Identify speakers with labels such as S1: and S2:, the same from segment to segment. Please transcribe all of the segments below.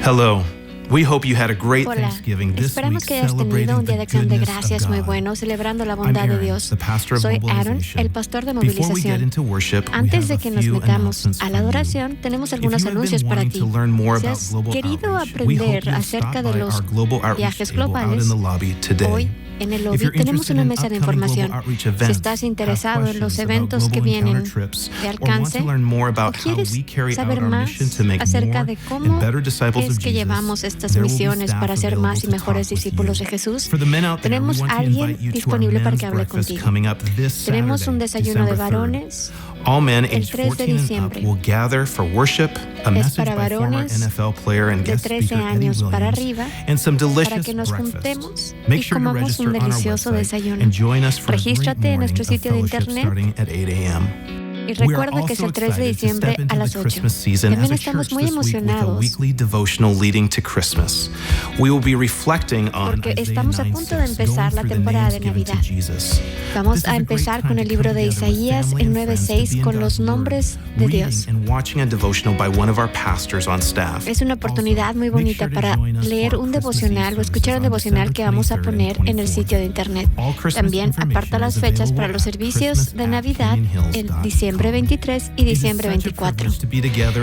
S1: Hello. We hope you had a great
S2: Hola,
S1: Thanksgiving this
S2: esperamos
S1: week,
S2: que hayas tenido un día de acción de
S1: celebrating the
S2: gracias
S1: goodness
S2: muy
S1: of
S2: bueno,
S1: God.
S2: celebrando la
S1: I'm
S2: bondad de
S1: Aaron,
S2: Dios.
S1: the pastor of
S2: Soy Aaron,
S1: Mobilization.
S2: el pastor de
S1: Before we get
S2: movilización.
S1: into worship, we
S2: Antes
S1: have
S2: de
S1: a
S2: que nos
S1: few
S2: metamos
S1: announcements
S2: a la
S1: for you.
S2: adoración, tenemos
S1: If
S2: algunos
S1: you have
S2: anuncios
S1: been
S2: para
S1: wanting
S2: ti.
S1: to learn more
S2: Si
S1: about
S2: has
S1: global
S2: querido
S1: outreach, we hope
S2: aprender
S1: you'll
S2: acerca
S1: stop
S2: de
S1: by
S2: los
S1: our global outreach
S2: viajes
S1: table out
S2: globales,
S1: in the lobby today.
S2: hoy en el
S1: If
S2: lobby
S1: you're
S2: tenemos
S1: interested
S2: una
S1: in
S2: mesa de
S1: upcoming
S2: información.
S1: global outreach
S2: Si
S1: events,
S2: estás
S1: have
S2: interesado en los
S1: questions about
S2: eventos que
S1: global
S2: vienen
S1: encounter trips,
S2: de
S1: or want
S2: alcance
S1: to learn more
S2: o
S1: about how
S2: quieres
S1: we carry out
S2: saber
S1: our
S2: más
S1: mission to make
S2: acerca
S1: more
S2: de
S1: and
S2: cómo
S1: better disciples
S2: es
S1: of
S2: que
S1: Jesus,
S2: llevamos estas
S1: there will be
S2: misiones
S1: staff
S2: para ser
S1: available
S2: más y
S1: to
S2: mejores
S1: talk with
S2: discípulos
S1: you.
S2: de Jesús,
S1: For the men out there, we
S2: tenemos
S1: want
S2: a
S1: to
S2: alguien
S1: invite you to our
S2: disponible para
S1: men's
S2: que hable
S1: breakfast
S2: contigo.
S1: coming up this
S2: Tenemos un
S1: Saturday,
S2: desayuno de
S1: December 3rd.
S2: varones.
S1: All men
S2: El
S1: aged
S2: 3 de
S1: 14 and up
S2: diciembre.
S1: will gather for worship, a
S2: Es
S1: message
S2: para
S1: by former
S2: varones
S1: NFL player and
S2: de
S1: guest
S2: 13
S1: speaker Eddie
S2: años para
S1: Williams,
S2: arriba,
S1: and some
S2: para
S1: delicious
S2: que nos
S1: breakfast.
S2: juntemos
S1: Make
S2: y
S1: sure to
S2: comamos
S1: register
S2: un
S1: on our
S2: delicioso
S1: website
S2: desayuno.
S1: and join us for a great
S2: Regístrate en
S1: morning
S2: nuestro
S1: of
S2: sitio de
S1: fellowship
S2: internet
S1: starting at 8 a.m.
S2: y
S1: We are
S2: recuerda que es
S1: also
S2: el 3 de
S1: excited to
S2: diciembre
S1: step into
S2: a las
S1: the
S2: 8.
S1: Christmas season
S2: También
S1: as a
S2: estamos
S1: church
S2: muy
S1: this week with a
S2: emocionados
S1: weekly devotional leading to Christmas. We will be reflecting on
S2: porque
S1: Isaiah
S2: estamos a punto de
S1: 9:6,
S2: empezar
S1: going
S2: la
S1: through the
S2: temporada
S1: names
S2: de
S1: given to
S2: Navidad.
S1: Jesus.
S2: Vamos
S1: This is
S2: a
S1: a great
S2: empezar
S1: time
S2: con
S1: to
S2: el libro
S1: come
S2: de
S1: together with
S2: Isaías
S1: family
S2: en
S1: and friends to
S2: 9:6
S1: be in
S2: con los
S1: God's Word,
S2: nombres de
S1: reading
S2: Dios.
S1: and watching a devotional by one of our pastors on staff.
S2: Es una oportunidad muy
S1: Also, make
S2: bonita
S1: sure to
S2: para
S1: join us
S2: leer
S1: for
S2: un
S1: our Christmas
S2: devocional
S1: Eve
S2: o escuchar un
S1: services on
S2: devocional que
S1: December
S2: vamos a
S1: 23rd
S2: poner
S1: and
S2: en el
S1: 24th.
S2: sitio de internet.
S1: All Christmas
S2: También aparta
S1: information
S2: las
S1: is
S2: fechas
S1: available
S2: para los
S1: at
S2: servicios de Navidad en
S1: christmas@canyonhills.com.
S2: diciembre 23 y diciembre 24.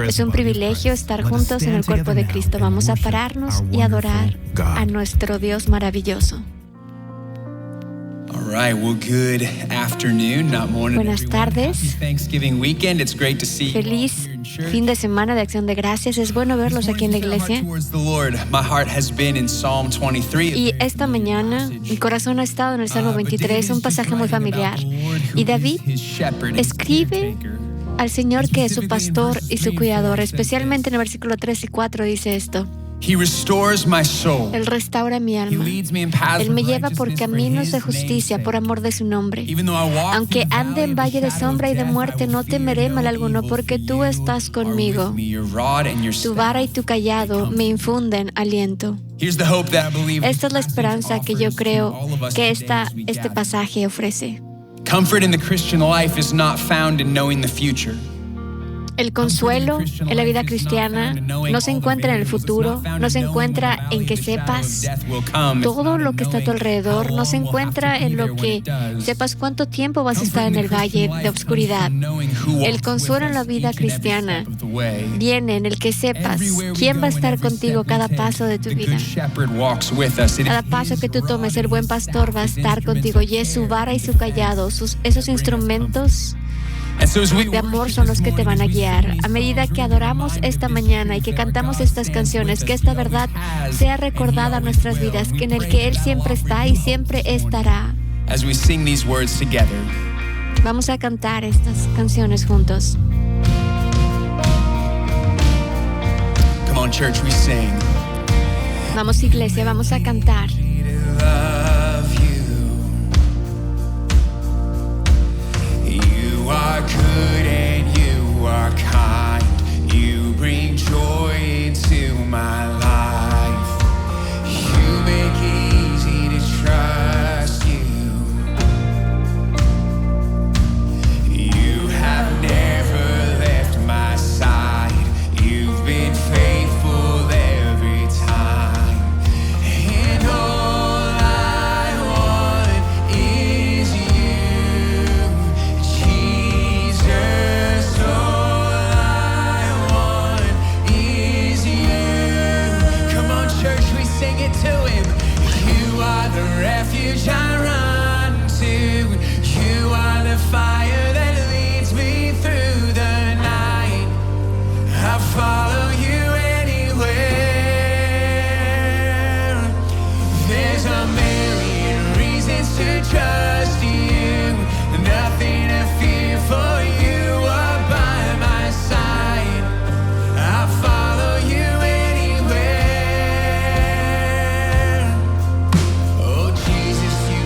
S2: Es un privilegio estar juntos en el cuerpo de Cristo. Vamos a pararnos y adorar a nuestro Dios maravilloso.
S3: All right, well, good afternoon, not morning,
S2: Buenas
S3: everyone.
S2: tardes.
S3: Happy Thanksgiving weekend. It's great to see you all
S2: Feliz
S3: here in church.
S2: fin de semana de acción de gracias. Es bueno verlos aquí en la
S3: This morning,
S2: iglesia.
S3: my heart towards the Lord. My heart has been in Psalm 23.
S2: Y esta mañana mi corazón ha estado en el Salmo 23, un pasaje muy familiar. Y David escribe al Señor que es su pastor y su cuidador. Especialmente en el versículo 3 y 4 dice esto:
S3: He restores my soul.
S2: Él restaura mi
S3: He
S2: alma.
S3: leads me in paths
S2: Él
S3: of
S2: me lleva por
S3: righteousness for
S2: caminos
S3: his
S2: de
S3: name's
S2: justicia,
S3: sake.
S2: por amor de su nombre.
S3: Even though I walk
S2: Aunque
S3: through the
S2: ande
S3: valley
S2: en
S3: of the
S2: valle de
S3: shadow
S2: sombra y
S3: of
S2: de
S3: death, I
S2: muerte,
S3: will
S2: no
S3: fear
S2: temeré
S3: no
S2: mal alguno,
S3: evil,
S2: porque
S3: for
S2: tú
S3: you
S2: estás
S3: are
S2: conmigo.
S3: with me. Your rod and your
S2: Tu
S3: staff,
S2: vara y tu callado me infunden aliento.
S3: Here's the hope that I believe
S2: Esta es la
S3: this passage
S2: esperanza que yo
S3: offers
S2: creo
S3: to all of us
S2: que
S3: today as we
S2: este
S3: gather.
S2: pasaje ofrece.
S3: Comfort in the Christian life is not found in knowing the future.
S2: El consuelo en la vida cristiana no se encuentra en el futuro, no se encuentra en que sepas todo lo que está a tu alrededor, no se encuentra en lo que sepas cuánto tiempo vas a estar en el valle de oscuridad. El consuelo en la vida cristiana viene en el que sepas quién va a estar contigo cada paso de tu vida. Cada paso que tú tomes, el buen pastor va a estar contigo, y es su vara y su callado, esos instrumentos de amor son los que te van a guiar. A medida que adoramos esta mañana y que cantamos estas canciones, que esta verdad sea recordada en nuestras vidas, que en el que Él siempre está y siempre estará.
S3: As we sing these words together.
S2: Vamos a cantar estas canciones juntos.
S3: Come on, church, we sing.
S2: Vamos, iglesia, vamos a cantar.
S3: Love you. You are good and you are kind. You bring joy into my life. You make it easy to trust you. You have never left my side. You've been faithful every time. And all I want is you, Jesus. All I want is you. Come on, church, we sing it to Him. You are the refuge I run to. You are the fire that leads me through the night. I follow you anywhere. There's a million reasons to trust you. Nothing to fear, for you are by my side. I follow you anywhere. Oh, Jesus, you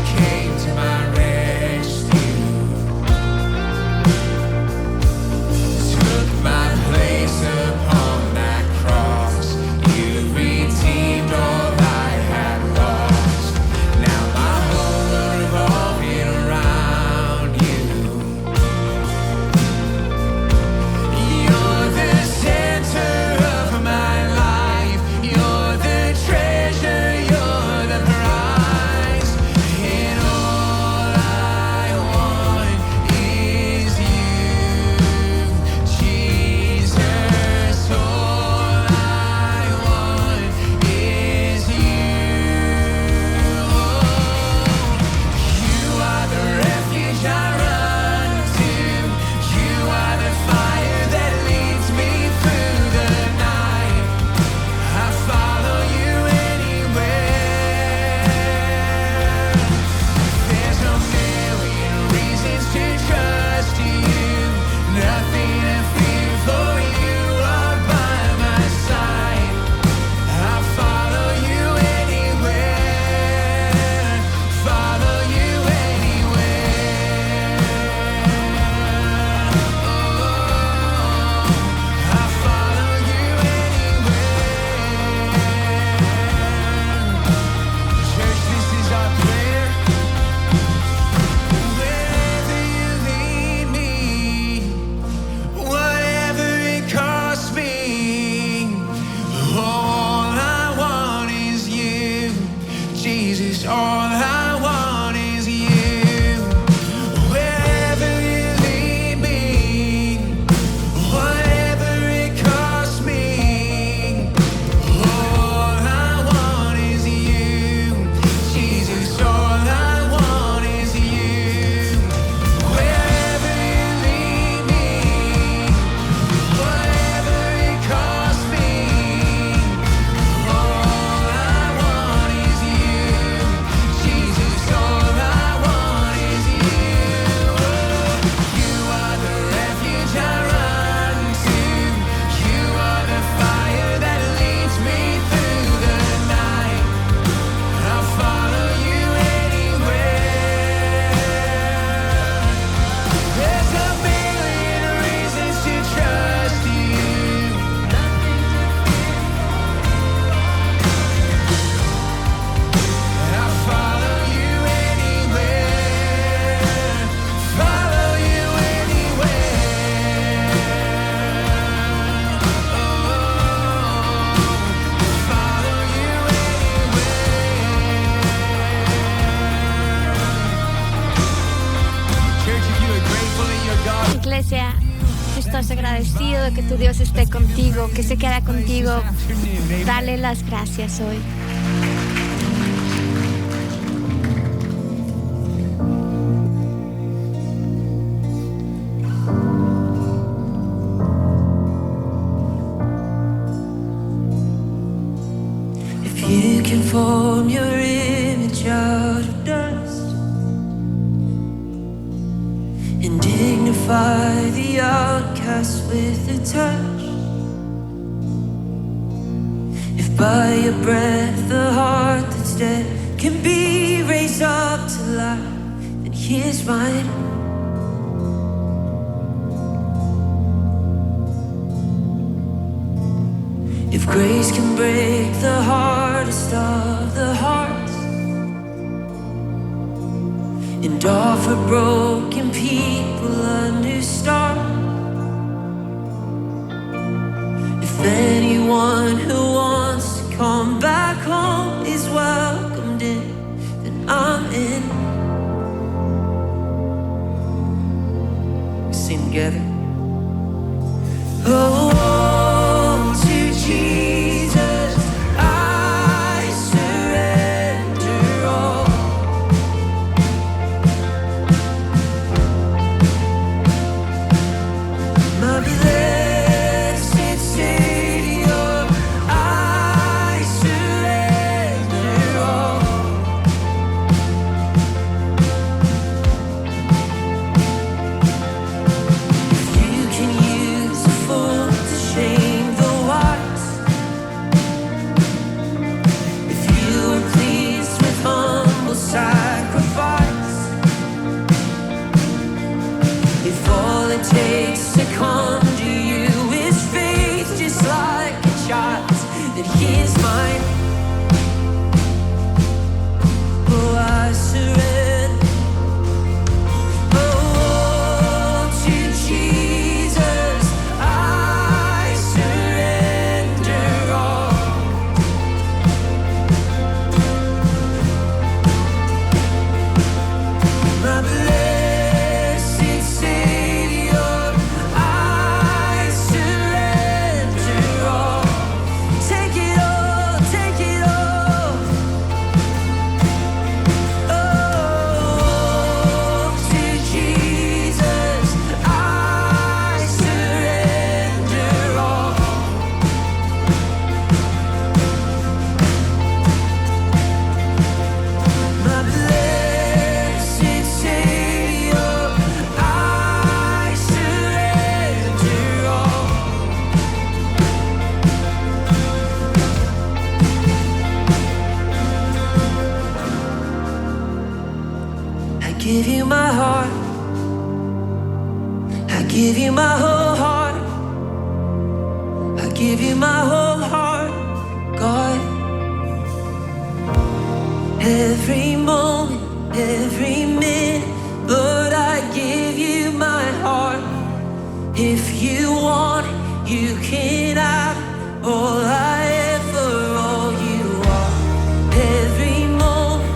S3: Jesus, all I want is you. Wherever you lead me, whatever it costs me, all I want is you. Jesus, all I want is you. Wherever you lead me, whatever it costs me, all I want is you. Jesus, all I want is you. You are the refuge I run to. You are the fire that leads me through the night. I'll follow you anywhere. There's a million reasons to trust you. I'll follow you anywhere. Follow you anywhere. Follow you anywhere. Church, if you are grateful in your God.
S2: Iglesia, si estás agradecido de que tu Dios esté contigo, que se queda contigo, dale las gracias hoy.
S4: If you can form your image out of dust and dignify the outcast with a touch, if by your breath the heart that's dead can be raised up to life, then here's mine. If grace can break the hardest of the hearts and offer broken people a new start, if anyone who wants to come back home is welcomed in, then I'm in. We sing together. Oh, to Jesus I surrender all. My blessed Savior, I surrender all. If you can use a fool to shame the wise, if you are pleased with humble sacrifice, if all it takes to come to you is faith just like a child's, then here's mine. Oh, I surrender. Oh, to Jesus I surrender all. My blessed Savior, I surrender all. Take it all, take it all. Oh, to Jesus I surrender all. My blessed Savior, I surrender all. I give you my heart, I give you my whole heart, I give you my whole heart, God. Every moment, every minute, Lord, I give you my heart. If you want it, you can have all I ever, all you are. Every moment,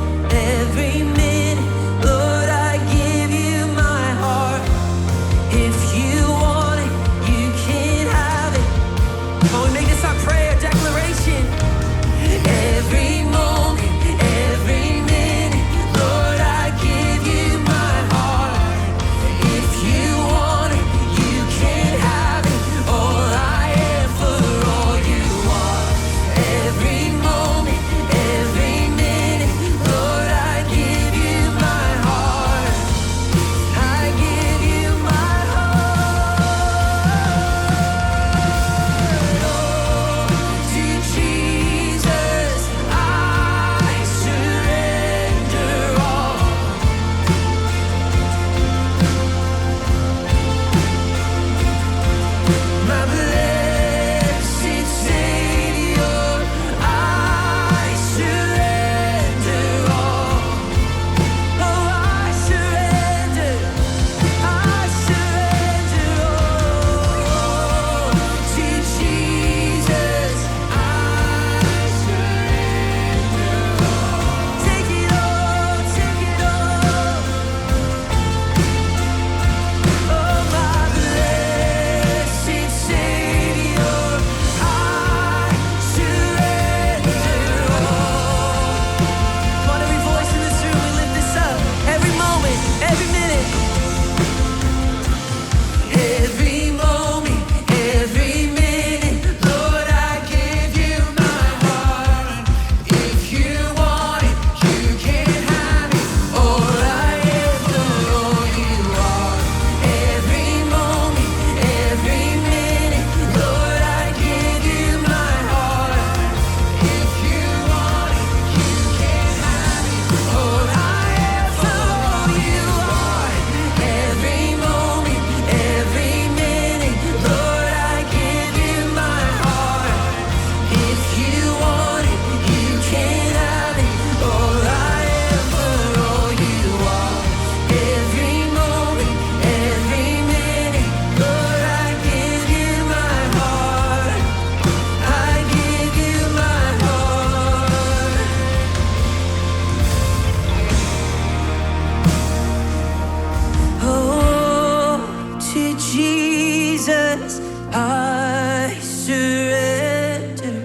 S4: yes, I surrender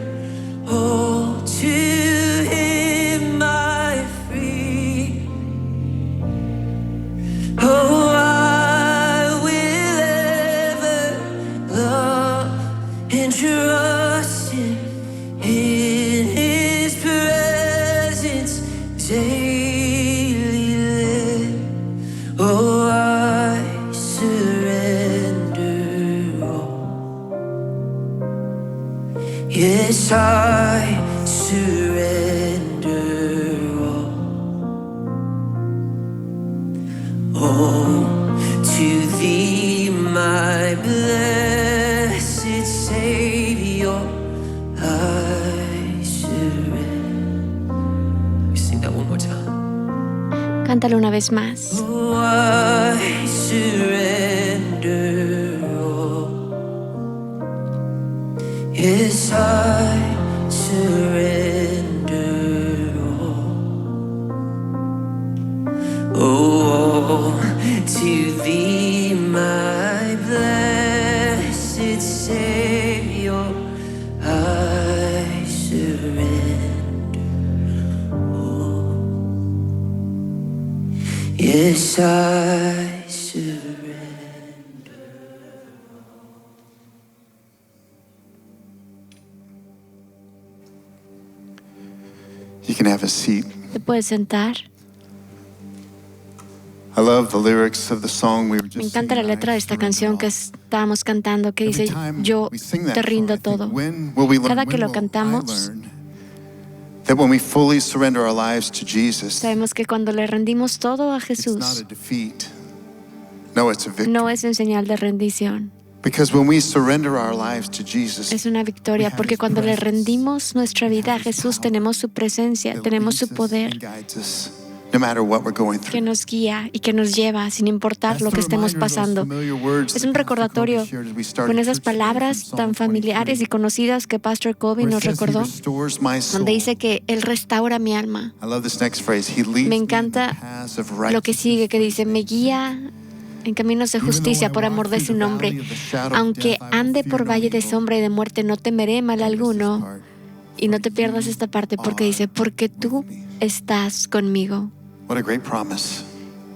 S4: all to Him, my free. Oh, I will ever love and trust Him in His presence daily live. Oh, I surrender all. Yes, I surrender all to Thee, my blessed Savior. I surrender. We sing that one more time.
S2: Cántalo una vez más.
S4: Oh, I surrender all. Yes, I surrender all. Oh, to Thee, my blessed Savior, I surrender all. Yes, I surrender.
S5: You can have a seat.
S2: Te puedes sentar.
S5: I love the lyrics of the song we were
S2: Me
S5: just
S2: encanta la
S5: singing.
S2: letra de esta canción que estábamos cantando, que dice,
S5: Every time
S2: yo
S5: we sing that
S2: te
S5: song,
S2: rindo
S5: I think,
S2: todo.
S5: when will we learn,
S2: Cada que
S5: when
S2: lo
S5: will
S2: cantamos,
S5: I learn that when we fully surrender our lives to Jesus,
S2: sabemos que cuando le rendimos todo a
S5: it's not
S2: Jesús,
S5: a defeat. No, it's a victory.
S2: no es en señal de rendición,
S5: Because when we surrender our lives to Jesus,
S2: es una victoria, porque cuando le rendimos nuestra vida a Jesús, tenemos su presencia,
S5: it
S2: tenemos
S5: leads
S2: su
S5: us
S2: poder,
S5: and guides us, no matter what we're going
S2: que
S5: through.
S2: nos guía y que nos lleva sin importar
S5: That's
S2: lo
S5: the
S2: que estemos
S5: reminder of those
S2: pasando.
S5: familiar words
S2: Es
S5: that
S2: un
S5: Pastor
S2: recordatorio
S5: Kobe shared as we started
S2: con esas
S5: church today from
S2: palabras
S5: Psalm
S2: tan familiares y
S5: 23,
S2: conocidas que Pastor Kobe
S5: where it
S2: nos
S5: says, "He
S2: recordó,
S5: restores my soul."
S2: donde dice que Él restaura mi alma.
S5: I love this next phrase. He leads
S2: Me
S5: me in
S2: encanta
S5: the paths of
S2: lo que sigue, que dice, me
S5: righteousness
S2: guía en caminos de justicia por amor de su nombre. Aunque ande por valle de sombra y de muerte, no temeré mal alguno. Y no te pierdas esta parte porque dice, porque tú estás conmigo.
S5: What a great promise.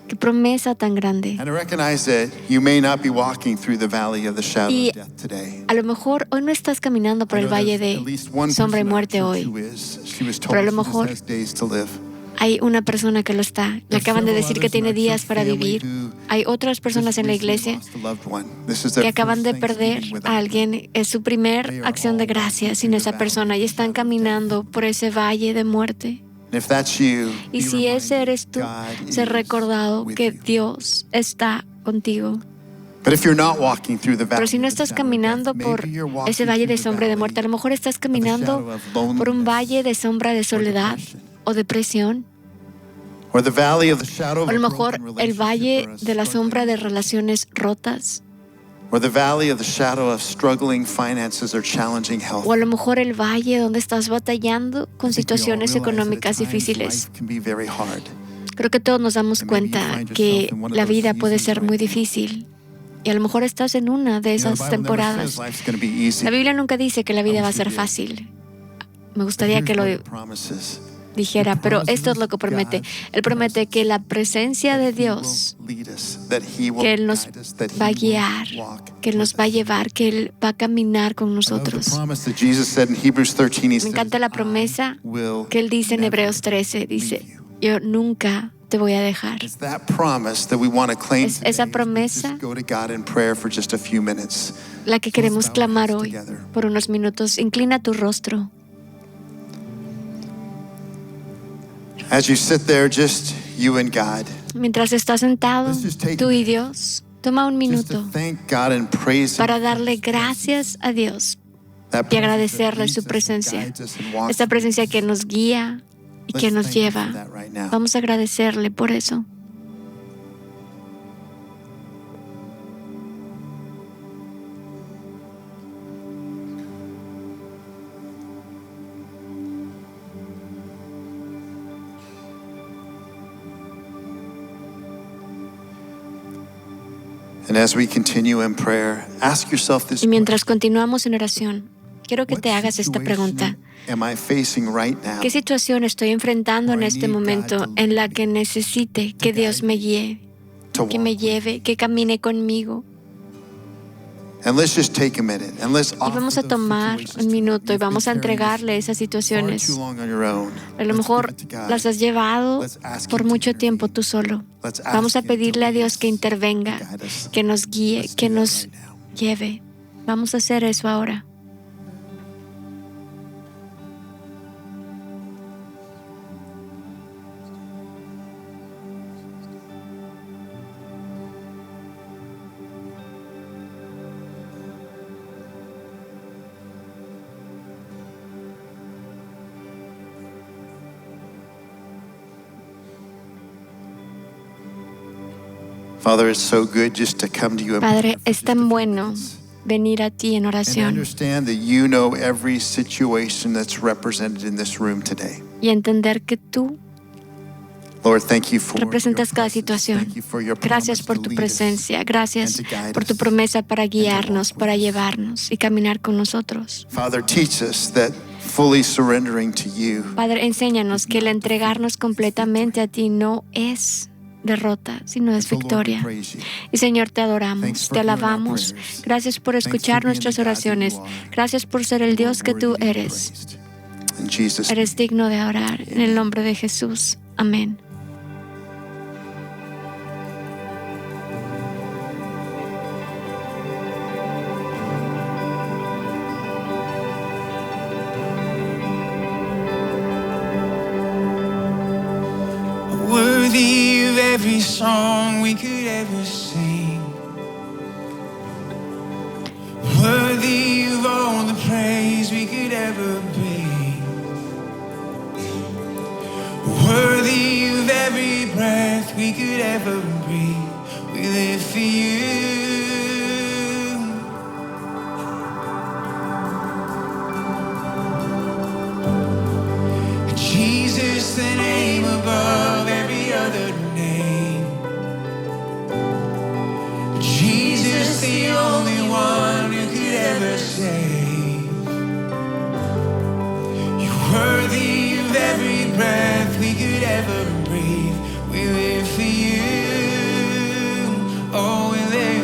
S2: Qué promesa tan grande.
S5: And I recognize that you may not be walking through the valley of the shadow
S2: Y
S5: of death today.
S2: a lo mejor hoy no estás caminando por
S5: I
S2: el
S5: know
S2: valle
S5: there's at
S2: de
S5: least one
S2: sombra y
S5: person in our
S2: muerte
S5: church
S2: hoy.
S5: who is. She was told
S2: Pero a lo
S5: she just
S2: mejor
S5: has days to live.
S2: hay una persona que lo está. Le acaban de decir que tiene días para vivir. Hay otras personas en la iglesia que acaban de perder a alguien. Es su primer acción de gracias sin esa persona y están caminando por ese valle de muerte. Y si ese eres tú, sé recordado que Dios está contigo. Pero si no estás caminando por ese valle de sombra y de muerte, a lo mejor estás caminando por un valle de sombra de soledad o depresión. O a lo mejor el valle de la sombra de relaciones rotas.
S5: Or the valley of the shadow of struggling finances or challenging health.
S2: O a lo mejor el valle donde estás batallando con
S5: I think we all
S2: situaciones
S5: realize that at
S2: económicas
S5: times
S2: difíciles.
S5: life can be very hard.
S2: Creo que todos nos damos
S5: And maybe you
S2: cuenta
S5: find
S2: que
S5: yourself in one of
S2: la
S5: those
S2: vida puede
S5: seasons
S2: ser muy
S5: right now.
S2: difícil. Y a lo mejor estás en una de
S5: You know,
S2: esas
S5: the Bible never
S2: temporadas.
S5: says life's going to be easy.
S2: La Biblia nunca dice que la vida
S5: I
S2: va a
S5: wish it
S2: ser
S5: did.
S2: fácil. Me
S5: But
S2: gustaría
S5: here's
S2: que lo
S5: what it promises.
S2: dijera, pero
S5: promises
S2: esto es lo que promete.
S5: God's
S2: Él promete que la presencia de
S5: That He will
S2: Dios,
S5: lead us, that He will
S2: que Él nos
S5: guide us, that He
S2: va a
S5: will
S2: guiar,
S5: walk
S2: que Él nos
S5: with
S2: va a
S5: us.
S2: llevar, que Él va a caminar con
S5: I love the
S2: nosotros.
S5: promise that Jesus said in Hebrews 13. He
S2: Me
S5: says,
S2: encanta la
S5: "I
S2: promesa
S5: will
S2: que Él dice en
S5: never
S2: Hebreos 13,
S5: leave
S2: dice,
S5: you."
S2: yo nunca te voy a dejar.
S5: It's that promise that we want to claim
S2: Es
S5: today
S2: esa
S5: as we
S2: promesa
S5: just go to God in prayer for just a few minutes.
S2: La que queremos
S5: Let's bow our
S2: clamar
S5: heads
S2: hoy
S5: together.
S2: por unos minutos. Inclina tu rostro.
S5: As you sit there, just you and God,
S2: Mientras estás sentado,
S5: Let's just take a
S2: tú y
S5: minute.
S2: Dios, toma un
S5: just to
S2: minuto
S5: thank God and praise Him
S2: para
S5: for
S2: darle
S5: His presence.
S2: gracias a Dios
S5: That
S2: y
S5: presence that
S2: agradecerle
S5: leads
S2: su
S5: us and
S2: presencia.
S5: guides us and walks
S2: Esta
S5: with
S2: presencia
S5: us.
S2: que nos guía y que
S5: Let's
S2: nos
S5: thank Him for
S2: lleva.
S5: that right now.
S2: Vamos a agradecerle por eso.
S5: And as we continue in prayer, ask yourself this
S2: Y mientras continuamos en oración, quiero que te hagas esta pregunta.
S5: am I facing right now?
S2: ¿Qué situación estoy enfrentando en este momento en la que necesite que Dios me guíe,
S5: To
S2: que
S5: walk
S2: me
S5: with?
S2: lleve, que camine conmigo?
S5: And let's just take a minute and let's
S2: Y vamos a
S5: offer those
S2: tomar
S5: situations
S2: un
S5: to
S2: minuto y
S5: You've been
S2: vamos a
S5: carrying
S2: entregarle esas
S5: far
S2: situaciones.
S5: too long on your own.
S2: A lo
S5: Let's
S2: mejor
S5: give it to God.
S2: las has llevado
S5: Let's ask
S2: por
S5: Him to
S2: mucho tiempo
S5: intervene.
S2: tú solo.
S5: Let's ask
S2: Vamos a
S5: Him to
S2: pedirle a
S5: lead
S2: Dios
S5: us,
S2: que intervenga,
S5: to guide us.
S2: que nos guíe,
S5: Let's
S2: que
S5: do that
S2: nos
S5: right now.
S2: lleve. Vamos a hacer eso ahora.
S5: Father, it's so good just to come to you in
S2: Padre,
S5: prayer for
S2: es
S5: just a
S2: tan
S5: few
S2: bueno
S5: minutes.
S2: venir a ti en
S5: And
S2: oración
S5: understand that you know every situation that's represented in this room today.
S2: y entender que tú
S5: Lord, thank you for
S2: representas
S5: your
S2: cada
S5: presence.
S2: situación.
S5: Thank you for your
S2: Gracias
S5: promise
S2: por
S5: to
S2: tu
S5: lead us.
S2: presencia, gracias
S5: and to guide
S2: por tu
S5: us
S2: promesa para
S5: to walk
S2: guiarnos,
S5: with
S2: para
S5: us.
S2: llevarnos y caminar con nosotros.
S5: Father, teach us that fully surrendering to you
S2: Padre, enséñanos que el entregarnos completamente a ti no es derrota, sino es
S5: So, Lord, we
S2: victoria.
S5: praise you.
S2: Y Señor, te
S5: Thanks
S2: adoramos,
S5: for
S2: te
S5: hearing our
S2: alabamos.
S5: prayers.
S2: Gracias por
S5: Thanks for
S2: escuchar
S5: being
S2: nuestras
S5: the God that you
S2: oraciones.
S5: are.
S2: Gracias por ser el
S5: You are
S2: Dios que
S5: worthy
S2: tú
S5: to be
S2: eres.
S5: praised. In Jesus'
S2: Eres
S5: name.
S2: digno de orar en el nombre de Jesús. Amén.
S3: Worthy of every song we could ever sing. Worthy of all the praise we could ever bring. Worthy of every breath we could ever breathe. We live for you. Jesus, the name above every other name. Jesus, the only one who could ever save. You're worthy of every breath we could ever breathe. We live for you. Oh, we live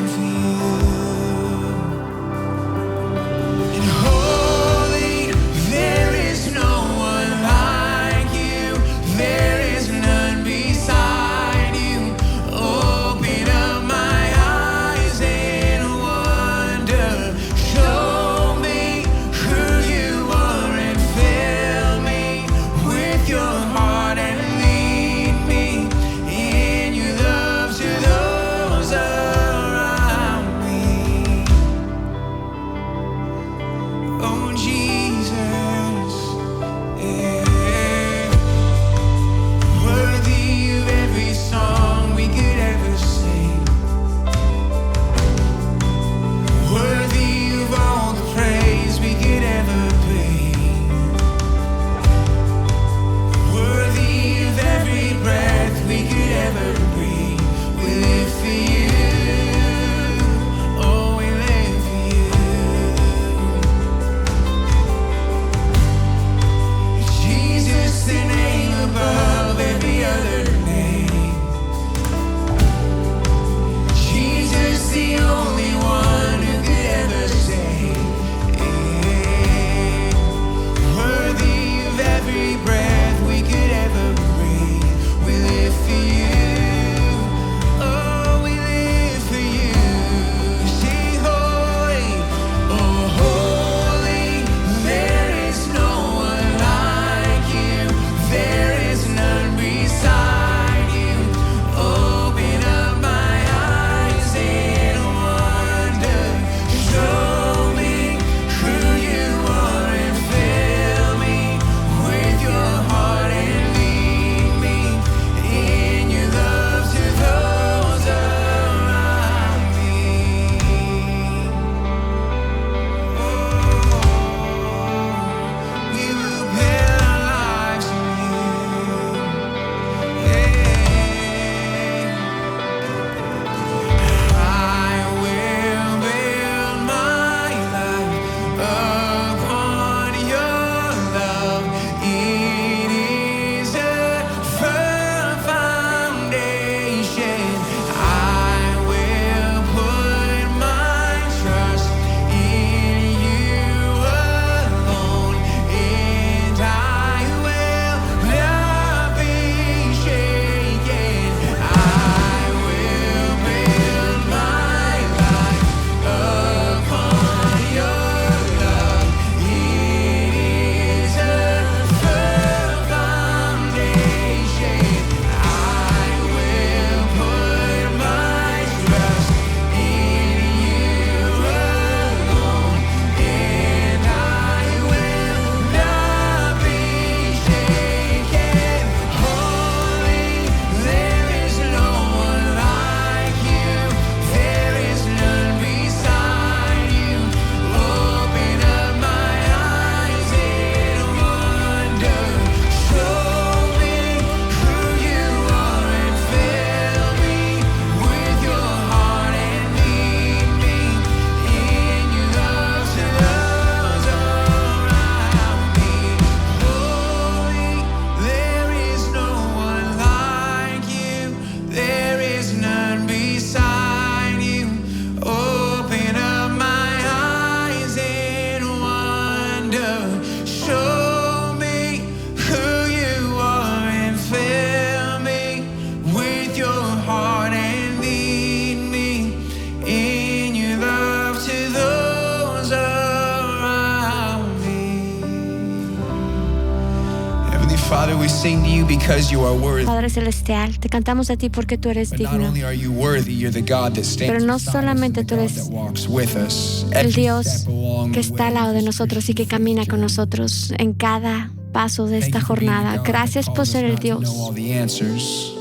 S3: sing to you because you are worthy.
S2: Padre Celestial, te cantamos a ti porque tú eres
S3: But not
S2: digno.
S3: only are you worthy, you're the God that stands
S2: Pero no
S3: beside us
S2: solamente
S3: and the
S2: tú
S3: God
S2: eres
S3: that walks with us
S2: el
S3: every
S2: Dios
S3: step along
S2: que
S3: the
S2: está al
S3: way
S2: lado de
S3: of this
S2: nosotros y que camina con nosotros en cada paso de
S3: Thank
S2: esta
S3: you for being the
S2: jornada.
S3: God that
S2: Gracias por
S3: calls us
S2: ser el
S3: not to know
S2: Dios
S3: all the answers,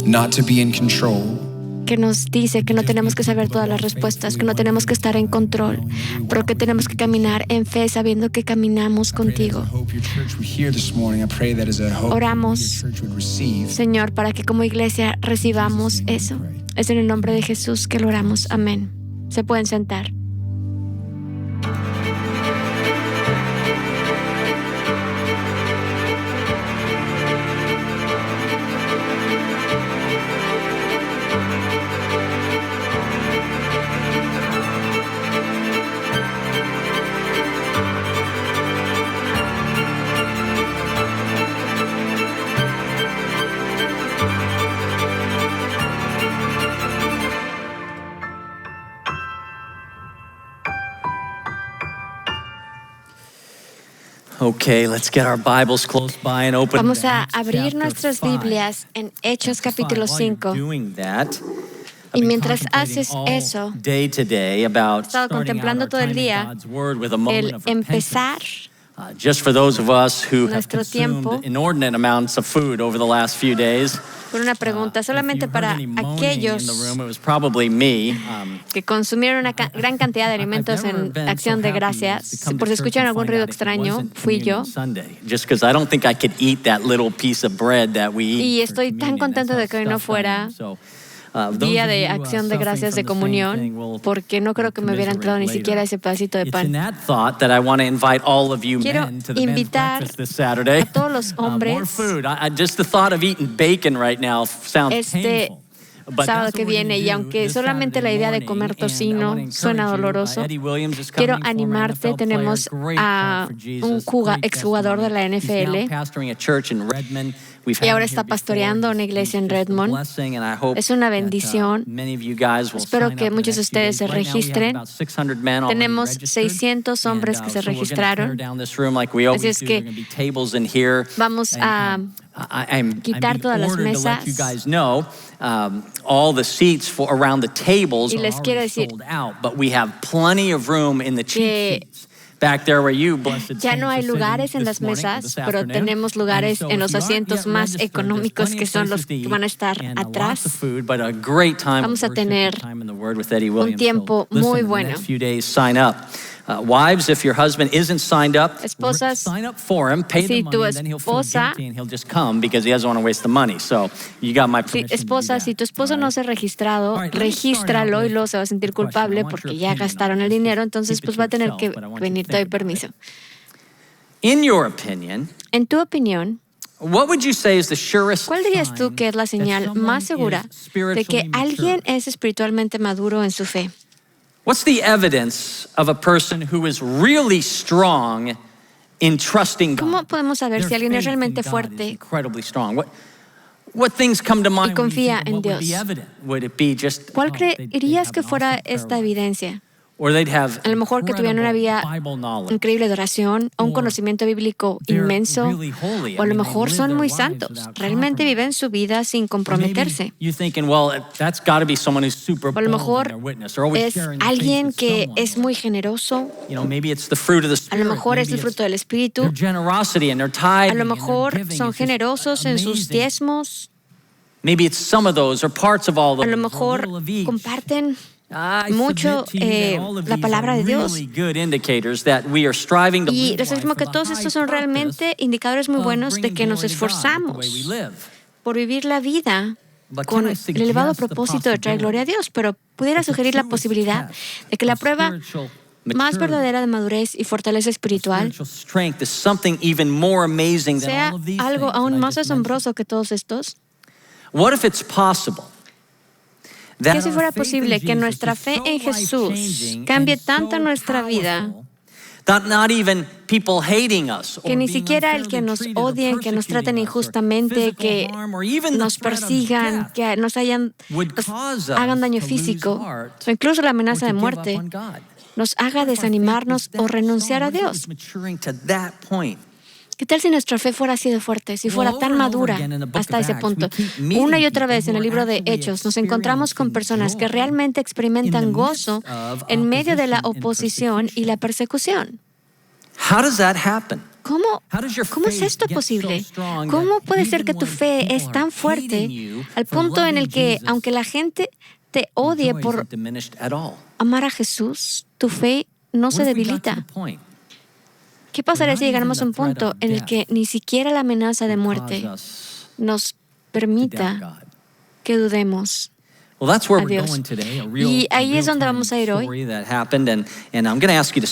S3: not to be in control,
S2: que nos dice que no tenemos que saber todas las respuestas, que no tenemos que estar en control, pero que tenemos que caminar en fe sabiendo que caminamos contigo. Oramos, Señor, para que como iglesia recibamos eso. Es en el nombre de Jesús que lo oramos. Amén. Se pueden sentar.
S6: Okay, let's get our Bibles close by and open.
S2: Vamos
S6: to
S2: a
S6: Acts
S2: abrir
S6: chapter
S2: nuestras
S6: 5.
S2: Biblias en Hechos capítulo
S6: While you're
S2: 5.
S6: doing that,
S2: Y
S6: I've been
S2: mientras
S6: contemplating
S2: haces
S6: all
S2: eso,
S6: day today about
S2: he estado
S6: starting out
S2: contemplando
S6: our
S2: todo el
S6: time in
S2: día
S6: God's Word with a moment
S2: el
S6: of
S2: empezar
S6: repentance. Just for those of us who have
S2: nuestro
S6: consumed
S2: tiempo
S6: inordinate amounts of food over the last few days.
S2: por una pregunta, solamente
S6: If you
S2: para
S6: heard any moaning
S2: aquellos
S6: in the room, it was probably me.
S2: que consumieron una gran cantidad de alimentos
S6: I've never
S2: en
S6: been
S2: acción
S6: so
S2: de
S6: happy
S2: gracias.
S6: to come
S2: Por
S6: to
S2: si
S6: church
S2: escuchan
S6: and
S2: algún
S6: find
S2: ruido
S6: out it
S2: extraño,
S6: wasn't
S2: fui yo.
S6: Communion Sunday, just because I don't think I could eat that little piece of bread that we eat.
S2: Y
S6: for
S2: estoy tan
S6: communion.
S2: contento
S6: That's
S2: de que hoy
S6: how
S2: no
S6: stuffed I
S2: fuera
S6: am. So,
S2: día de acción de gracias de comunión, porque no creo que me hubiera entrado ni siquiera ese pedacito de
S6: It's in
S2: pan.
S6: that thought that I want to invite all of you
S2: Quiero
S6: men to the men's
S2: invitar
S6: breakfast this Saturday.
S2: a todos los
S6: More
S2: hombres
S6: food. Just the thought of eating bacon right now sounds
S2: este
S6: painful. But
S2: sábado
S6: that's
S2: que
S6: what we're
S2: viene,
S6: gonna
S2: y
S6: do
S2: aunque
S6: this
S2: solamente
S6: Saturday
S2: la idea de
S6: morning,
S2: comer
S6: and I
S2: tocino
S6: wanna
S2: suena
S6: encourage you.
S2: doloroso,
S6: Eddie Williams is
S2: quiero
S6: coming, former
S2: animarte.
S6: NFL
S2: Tenemos
S6: player, great
S2: a
S6: heart for Jesus,
S2: un
S6: great
S2: exjugador de la
S6: testimony. He's now
S2: NFL
S6: pastoring a church in Redmond. We've
S2: y
S6: had
S2: ahora
S6: him here
S2: está pastoreando
S6: before.
S2: una iglesia en
S6: He's just a
S2: Redmond.
S6: blessing, and I hope
S2: Es una
S6: that,
S2: bendición.
S6: many of you guys will
S2: Espero
S6: sign
S2: que
S6: up in
S2: muchos
S6: the
S2: de
S6: next few days.
S2: ustedes se
S6: Right now we have
S2: registren.
S6: about 600 men already
S2: Tenemos
S6: registered.
S2: 600 hombres que se
S6: So we're gonna
S2: registraron.
S6: tear down this room like we always
S2: Así es
S6: do.
S2: que
S6: There are gonna be tables in here.
S2: vamos a
S6: I'm
S2: quitar
S6: being
S2: todas las
S6: ordered to let
S2: mesas.
S6: you guys know all the seats for around the tables
S2: Y
S6: are
S2: les quiero
S6: already
S2: decir
S6: sold out, but we have plenty of room in the
S2: que
S6: cheap seats. Back there where you, blessed
S2: ya no
S6: saints,
S2: hay
S6: are sitting
S2: lugares en
S6: this
S2: las
S6: morning or
S2: mesas,
S6: this
S2: pero
S6: afternoon.
S2: tenemos lugares
S6: And so
S2: en
S6: if
S2: los
S6: you aren't
S2: asientos
S6: yet
S2: más
S6: registered,
S2: económicos,
S6: there's
S2: que son
S6: plenty of
S2: los
S6: places
S2: que
S6: to
S2: van a
S6: eat
S2: estar
S6: and lots
S2: atrás.
S6: of food, but a great time
S2: Vamos a
S6: of worship
S2: tener
S6: and time in the Word with Eddie
S2: un
S6: Williams.
S2: tiempo
S6: So listen,
S2: muy
S6: in the
S2: bueno.
S6: next few days, sign up. Wives, if your husband isn't signed up,
S2: Esposas,
S6: sign up for him, pay
S2: si
S6: the
S2: tu
S6: money, and then he'll feel
S2: esposa-
S6: guilty and he'll just come because he doesn't want to waste the money. So you got my
S2: Si,
S6: permission to do
S2: esposa,
S6: that,
S2: si tu esposo
S6: all
S2: no
S6: right?
S2: se ha registrado,
S6: All right, let me start out
S2: regístralo y
S6: with
S2: luego se va a sentir
S6: a question. I
S2: culpable
S6: want
S2: porque
S6: your
S2: ya
S6: opinion
S2: gastaron
S6: on
S2: el
S6: this.
S2: dinero, entonces
S6: Keep it
S2: pues
S6: to
S2: va a tener
S6: yourself,
S2: que
S6: but I want you to
S2: venir, te
S6: think
S2: doy
S6: about
S2: permiso.
S6: it. In your opinion,
S2: En tu opinión,
S6: what would you say is the surest
S2: ¿cuál dirías tú
S6: sign
S2: que es la
S6: that
S2: señal
S6: someone
S2: más segura
S6: is
S2: de
S6: spiritually
S2: que alguien
S6: mature?
S2: es espiritualmente maduro en su fe?
S6: What's the evidence of a person who is really strong in trusting God?
S2: ¿Cómo podemos saber
S6: Their
S2: si alguien es
S6: faith in
S2: realmente
S6: God is
S2: fuerte
S6: incredibly strong. What things come to mind when you
S2: confía
S6: think
S2: en
S6: of what would be
S2: Dios?
S6: evident? Would it be just
S2: ¿Cuál
S6: they'd
S2: creerías
S6: have
S2: que
S6: an
S2: fuera
S6: awesome prayer
S2: esta
S6: life?
S2: evidencia?
S6: Or they'd have
S2: A lo mejor que tuvieran una vida
S6: incredible Bible knowledge.
S2: increíble de oración o un
S6: Or
S2: conocimiento bíblico
S6: they're
S2: inmenso,
S6: really holy.
S2: o a
S6: I
S2: lo
S6: mean,
S2: mejor
S6: they live
S2: son
S6: their
S2: muy
S6: lives
S2: santos,
S6: without
S2: realmente
S6: compromise.
S2: viven su vida sin
S6: Or maybe
S2: comprometerse.
S6: you're thinking, well, that's got to be someone who's super
S2: O a lo
S6: bold in
S2: mejor
S6: their witness, or always
S2: es
S6: sharing their faith
S2: alguien
S6: with
S2: que
S6: someone,
S2: es
S6: or,
S2: muy generoso,
S6: you know, maybe it's the fruit of the
S2: a
S6: Spirit.
S2: lo mejor es
S6: Maybe
S2: el fruto
S6: it's
S2: del Espíritu,
S6: their generosity and their tithing
S2: a lo
S6: and their
S2: mejor
S6: giving.
S2: son
S6: It's just
S2: generosos en sus
S6: amazing.
S2: diezmos,
S6: Maybe it's some of those or parts of all
S2: a
S6: of
S2: lo
S6: those, or a
S2: mejor
S6: little of each.
S2: comparten
S6: I
S2: mucho,
S6: submit to you that all of
S2: la
S6: these
S2: palabra
S6: are
S2: de Dios.
S6: really good indicators that we are striving to
S2: Y
S6: live
S2: les
S6: life
S2: afirmo que
S6: for the
S2: todos
S6: high
S2: estos son
S6: purpose
S2: realmente indicadores muy
S6: of
S2: buenos de
S6: bringing
S2: que nos
S6: glory to God with the way we
S2: esforzamos
S6: live.
S2: por vivir la vida
S6: But
S2: con
S6: can I
S2: el elevado
S6: suggest the
S2: propósito de traer gloria a Dios, pero pudiera
S6: that the
S2: sugerir la
S6: truest
S2: posibilidad
S6: test
S2: de que la
S6: of
S2: prueba
S6: spiritual
S2: más
S6: maturity,
S2: verdadera de madurez y fortaleza espiritual
S6: spiritual strength is something even more amazing than
S2: sea
S6: all of these
S2: algo
S6: things that
S2: aún
S6: I
S2: más
S6: just
S2: asombroso que todos estos?
S6: mentioned? What if it's possible that
S2: ¿Qué si
S6: our
S2: fuera
S6: faith in
S2: posible que
S6: Jesus
S2: nuestra
S6: is
S2: fe
S6: so
S2: en Jesús
S6: life-changing
S2: cambie
S6: and
S2: tanto
S6: so
S2: nuestra vida
S6: powerful that not even people hating us
S2: que
S6: or
S2: ni
S6: being
S2: siquiera el que
S6: unfairly
S2: nos
S6: treated or
S2: odien, que nos traten
S6: persecuting us or
S2: injustamente,
S6: physical
S2: que
S6: harm or even the
S2: nos
S6: threat of
S2: persigan,
S6: death
S2: que nos
S6: would
S2: nos
S6: cause us
S2: hagan daño
S6: to
S2: físico
S6: lose heart
S2: o incluso la
S6: or
S2: amenaza
S6: to
S2: de
S6: give up
S2: muerte
S6: on God?
S2: nos haga
S6: What if our faith
S2: desanimarnos
S6: was
S2: o
S6: that
S2: renunciar a
S6: strong? What if it
S2: Dios.
S6: was maturing to that point?
S2: ¿Qué tal si nuestra fe fuera así de fuerte, si fuera tan madura hasta ese punto? Una y otra vez en el libro de Hechos nos encontramos con personas que realmente experimentan gozo en medio de la oposición y la persecución.
S6: How does that happen?
S2: ¿Cómo es esto posible? ¿Cómo puede ser que tu fe es tan fuerte al punto en el que, aunque la gente te odie por amar a Jesús, tu fe no se debilita? ¿Qué pasaría si llegáramos a un punto en el que ni siquiera la amenaza de muerte nos permita que dudemos a Dios? Y ahí es donde vamos a ir hoy.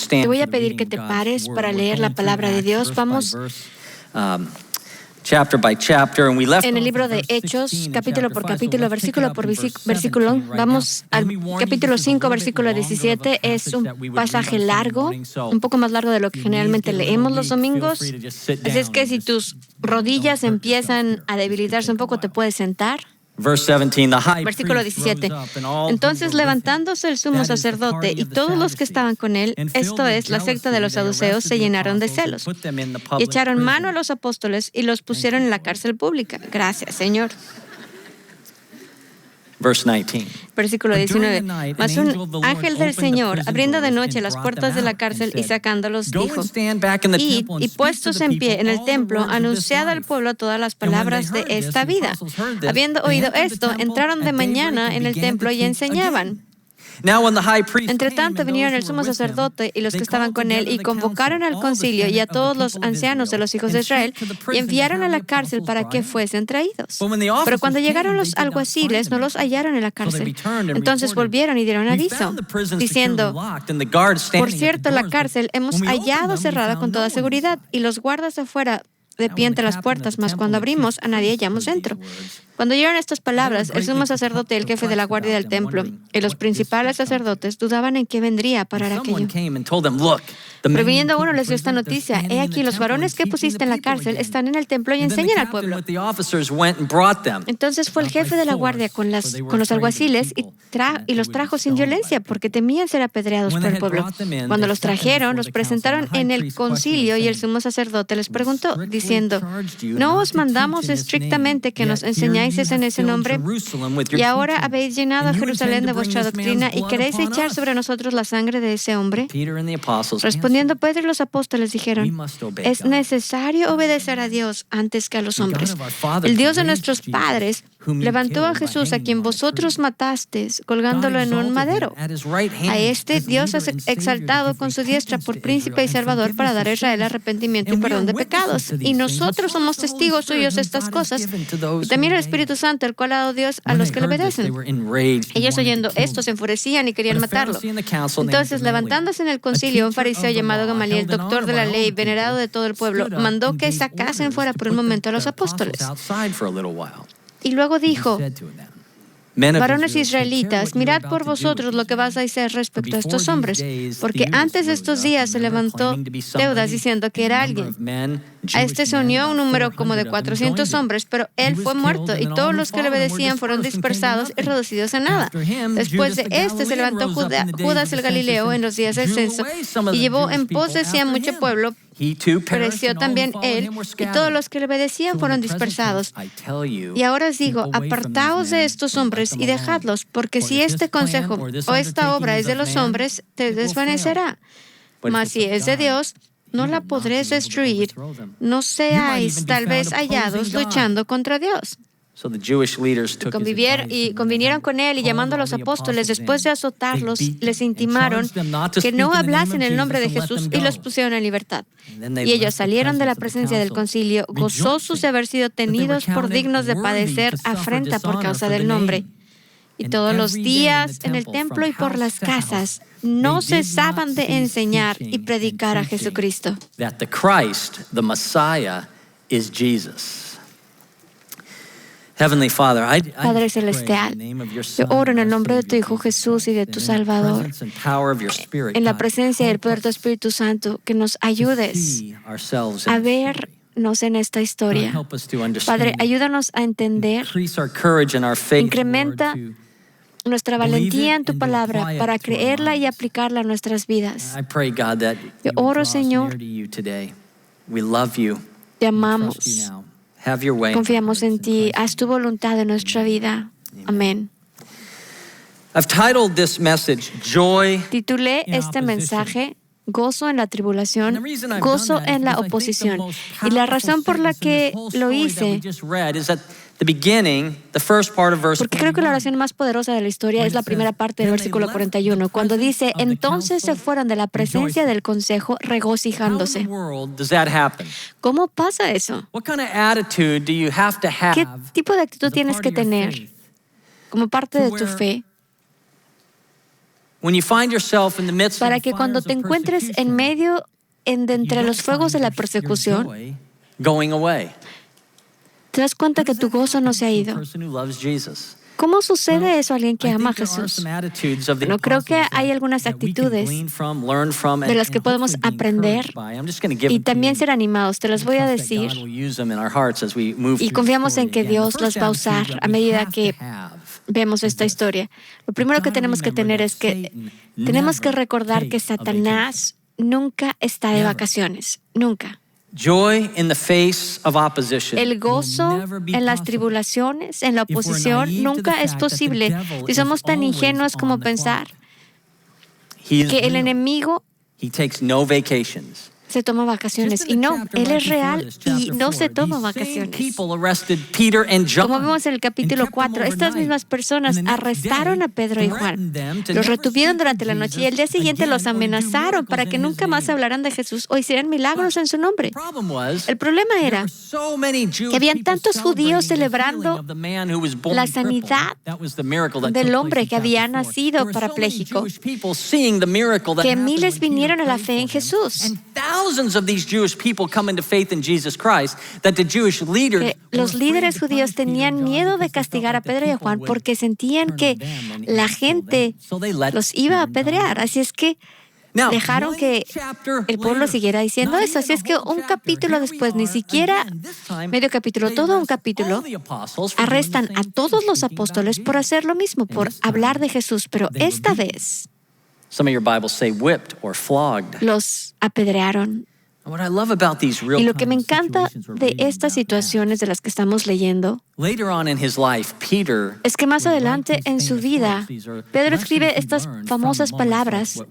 S2: Te voy a pedir que te pares para leer la palabra de Dios. Vamos
S6: chapter by chapter, and we left
S2: en el libro de Hechos, capítulo por capítulo, versículo por versículo. Vamos al capítulo 5, versículo 17. Es un pasaje largo, un poco más largo de lo que generalmente leemos los domingos. Así es que si tus rodillas empiezan a debilitarse un poco, te puedes sentar. Versículo 17. Entonces, levantándose el sumo sacerdote y todos los que estaban con él, esto es, la secta de los saduceos, se llenaron de celos y echaron mano a los apóstoles y los pusieron en la cárcel pública. Gracias, Señor. Versículo 19. Mas un ángel del Señor, abriendo de noche las puertas de la cárcel y sacándolos, dijo: Id y puestos en pie en el templo, anunciad al pueblo todas las palabras de esta vida. Habiendo oído esto, entraron de mañana en el templo y enseñaban. Entre tanto vinieron el sumo sacerdote y los que estaban con él y convocaron al concilio y a todos los ancianos de los hijos de Israel y enviaron a la cárcel para que fuesen traídos. Pero cuando llegaron los alguaciles no los hallaron en la cárcel. Entonces volvieron y dieron aviso, diciendo: por cierto, la cárcel hemos hallado cerrada con toda seguridad y los guardas afuera de pie entre las puertas, mas cuando abrimos a nadie hallamos dentro. Cuando oyeron estas palabras, el sumo sacerdote y el jefe de la guardia del templo y los principales sacerdotes dudaban en qué vendría a parar aquello. Pero viniendo uno les dio esta noticia: he aquí, los varones que pusiste en la cárcel están en el templo y enseñan al pueblo. Entonces fue el jefe de la guardia con los alguaciles y los trajo sin violencia, porque temían ser apedreados por el pueblo. Cuando los trajeron, los presentaron en el concilio y el sumo sacerdote les preguntó, diciendo: ¿no os mandamos estrictamente que nos enseñáis en ese nombre? Y ahora habéis llenado a Jerusalén de vuestra doctrina y queréis echar sobre nosotros la sangre de ese hombre. Respondiendo Pedro y los apóstoles dijeron: es necesario obedecer a Dios antes que a los hombres. El Dios de nuestros padres levantó a Jesús, a quien vosotros matasteis, colgándolo en un madero. A este Dios ha exaltado con su diestra por príncipe y salvador para dar a Israel arrepentimiento y perdón de pecados. Y nosotros somos testigos suyos de estas cosas. Y también el Espíritu Santo, el cual ha dado Dios a los que le obedecen. Ellos, oyendo esto, se enfurecían y querían matarlo. Entonces, levantándose en el concilio, un fariseo llamado Gamaliel, doctor de la ley, venerado de todo el pueblo, mandó que sacasen fuera por un momento a los apóstoles. Y luego dijo: varones israelitas, mirad por vosotros lo que vas a hacer respecto a estos hombres, porque antes de estos días se levantó Teudas diciendo que era alguien. A este se unió un número como de 400 hombres, pero él fue muerto y todos los que le obedecían fueron dispersados y reducidos a nada. Después de este se levantó Judas el Galileo en los días del censo y llevó en pos de sí a mucho pueblo. Pereció también él, y todos los que le obedecían fueron dispersados. Y ahora os digo: apartaos de estos hombres y dejadlos, porque si este consejo o esta obra es de los hombres, te desvanecerá. Mas si es de Dios, no la podréis destruir. No seáis tal vez hallados luchando contra Dios. Convinieron con él y llamando a los apóstoles, después de azotarlos, les intimaron que no hablasen el nombre de Jesús y los pusieron en libertad. Y ellos salieron de la presencia del concilio, gozosos de haber sido tenidos por dignos de padecer afrenta por causa del nombre. Y todos los días en el templo y por las casas no cesaban de enseñar y predicar a Jesucristo.
S6: That the Christ, the Messiah, is Jesus. Heavenly Father,
S2: Padre Celestial, yo oro en el nombre de tu Hijo Jesús y de tu Salvador, en la presencia y el poder de tu Espíritu Santo, que nos ayudes a vernos en esta historia. Padre, ayúdanos a entender, incrementa nuestra valentía en tu palabra para creerla y aplicarla a nuestras vidas. Yo oro, Señor, Te
S6: We trust
S2: amamos.
S6: you now. Have your way.
S2: Confiamos en ti. Haz tu voluntad en nuestra vida. Amén.
S6: I've titled this message Joy.
S2: Titulé este mensaje Gozo en la tribulación, gozo en la oposición. Y la razón por la que lo hice, porque creo que la oración más poderosa de la historia es la primera parte del versículo 41, cuando dice, entonces se fueron de la presencia del consejo regocijándose. ¿Cómo pasa eso? ¿Qué tipo de actitud tienes que tener como parte de tu fe para que cuando te encuentres en medio de entre los fuegos de la persecución, te das cuenta que tu gozo no se ha ido? ¿Cómo sucede eso a alguien que ama a Jesús? Bueno, creo que hay algunas actitudes de las que podemos aprender y también ser animados. Te las voy a decir y confiamos en que Dios las va a usar a medida que vemos esta historia. Lo primero que tenemos que tener es que tenemos que recordar que Satanás nunca está de vacaciones, nunca. El gozo en las tribulaciones, en la oposición, nunca es posible si somos tan ingenuos como pensar que el enemigo se toma vacaciones. Y no, Él es real y no se toma vacaciones. Como vemos en el capítulo 4, estas mismas personas arrestaron a Pedro y Juan, los retuvieron durante la noche y el día siguiente los amenazaron para que nunca más hablaran de Jesús o hicieran milagros en su nombre. El problema era que habían tantos judíos celebrando la sanidad del hombre que había nacido parapléjico que miles vinieron a la fe en Jesús. Los líderes judíos tenían miedo de castigar a Pedro y a Juan porque sentían que la gente los iba a apedrear. Así es que dejaron que el pueblo siguiera diciendo eso. Así es que un capítulo después, ni siquiera medio capítulo, todo un capítulo, arrestan a todos los apóstoles por hacer lo mismo, por hablar de Jesús. Pero esta vez los apedrearon. Y lo que me encanta de estas situaciones de las que estamos leyendo es que más adelante en su vida, Pedro escribe estas famosas palabras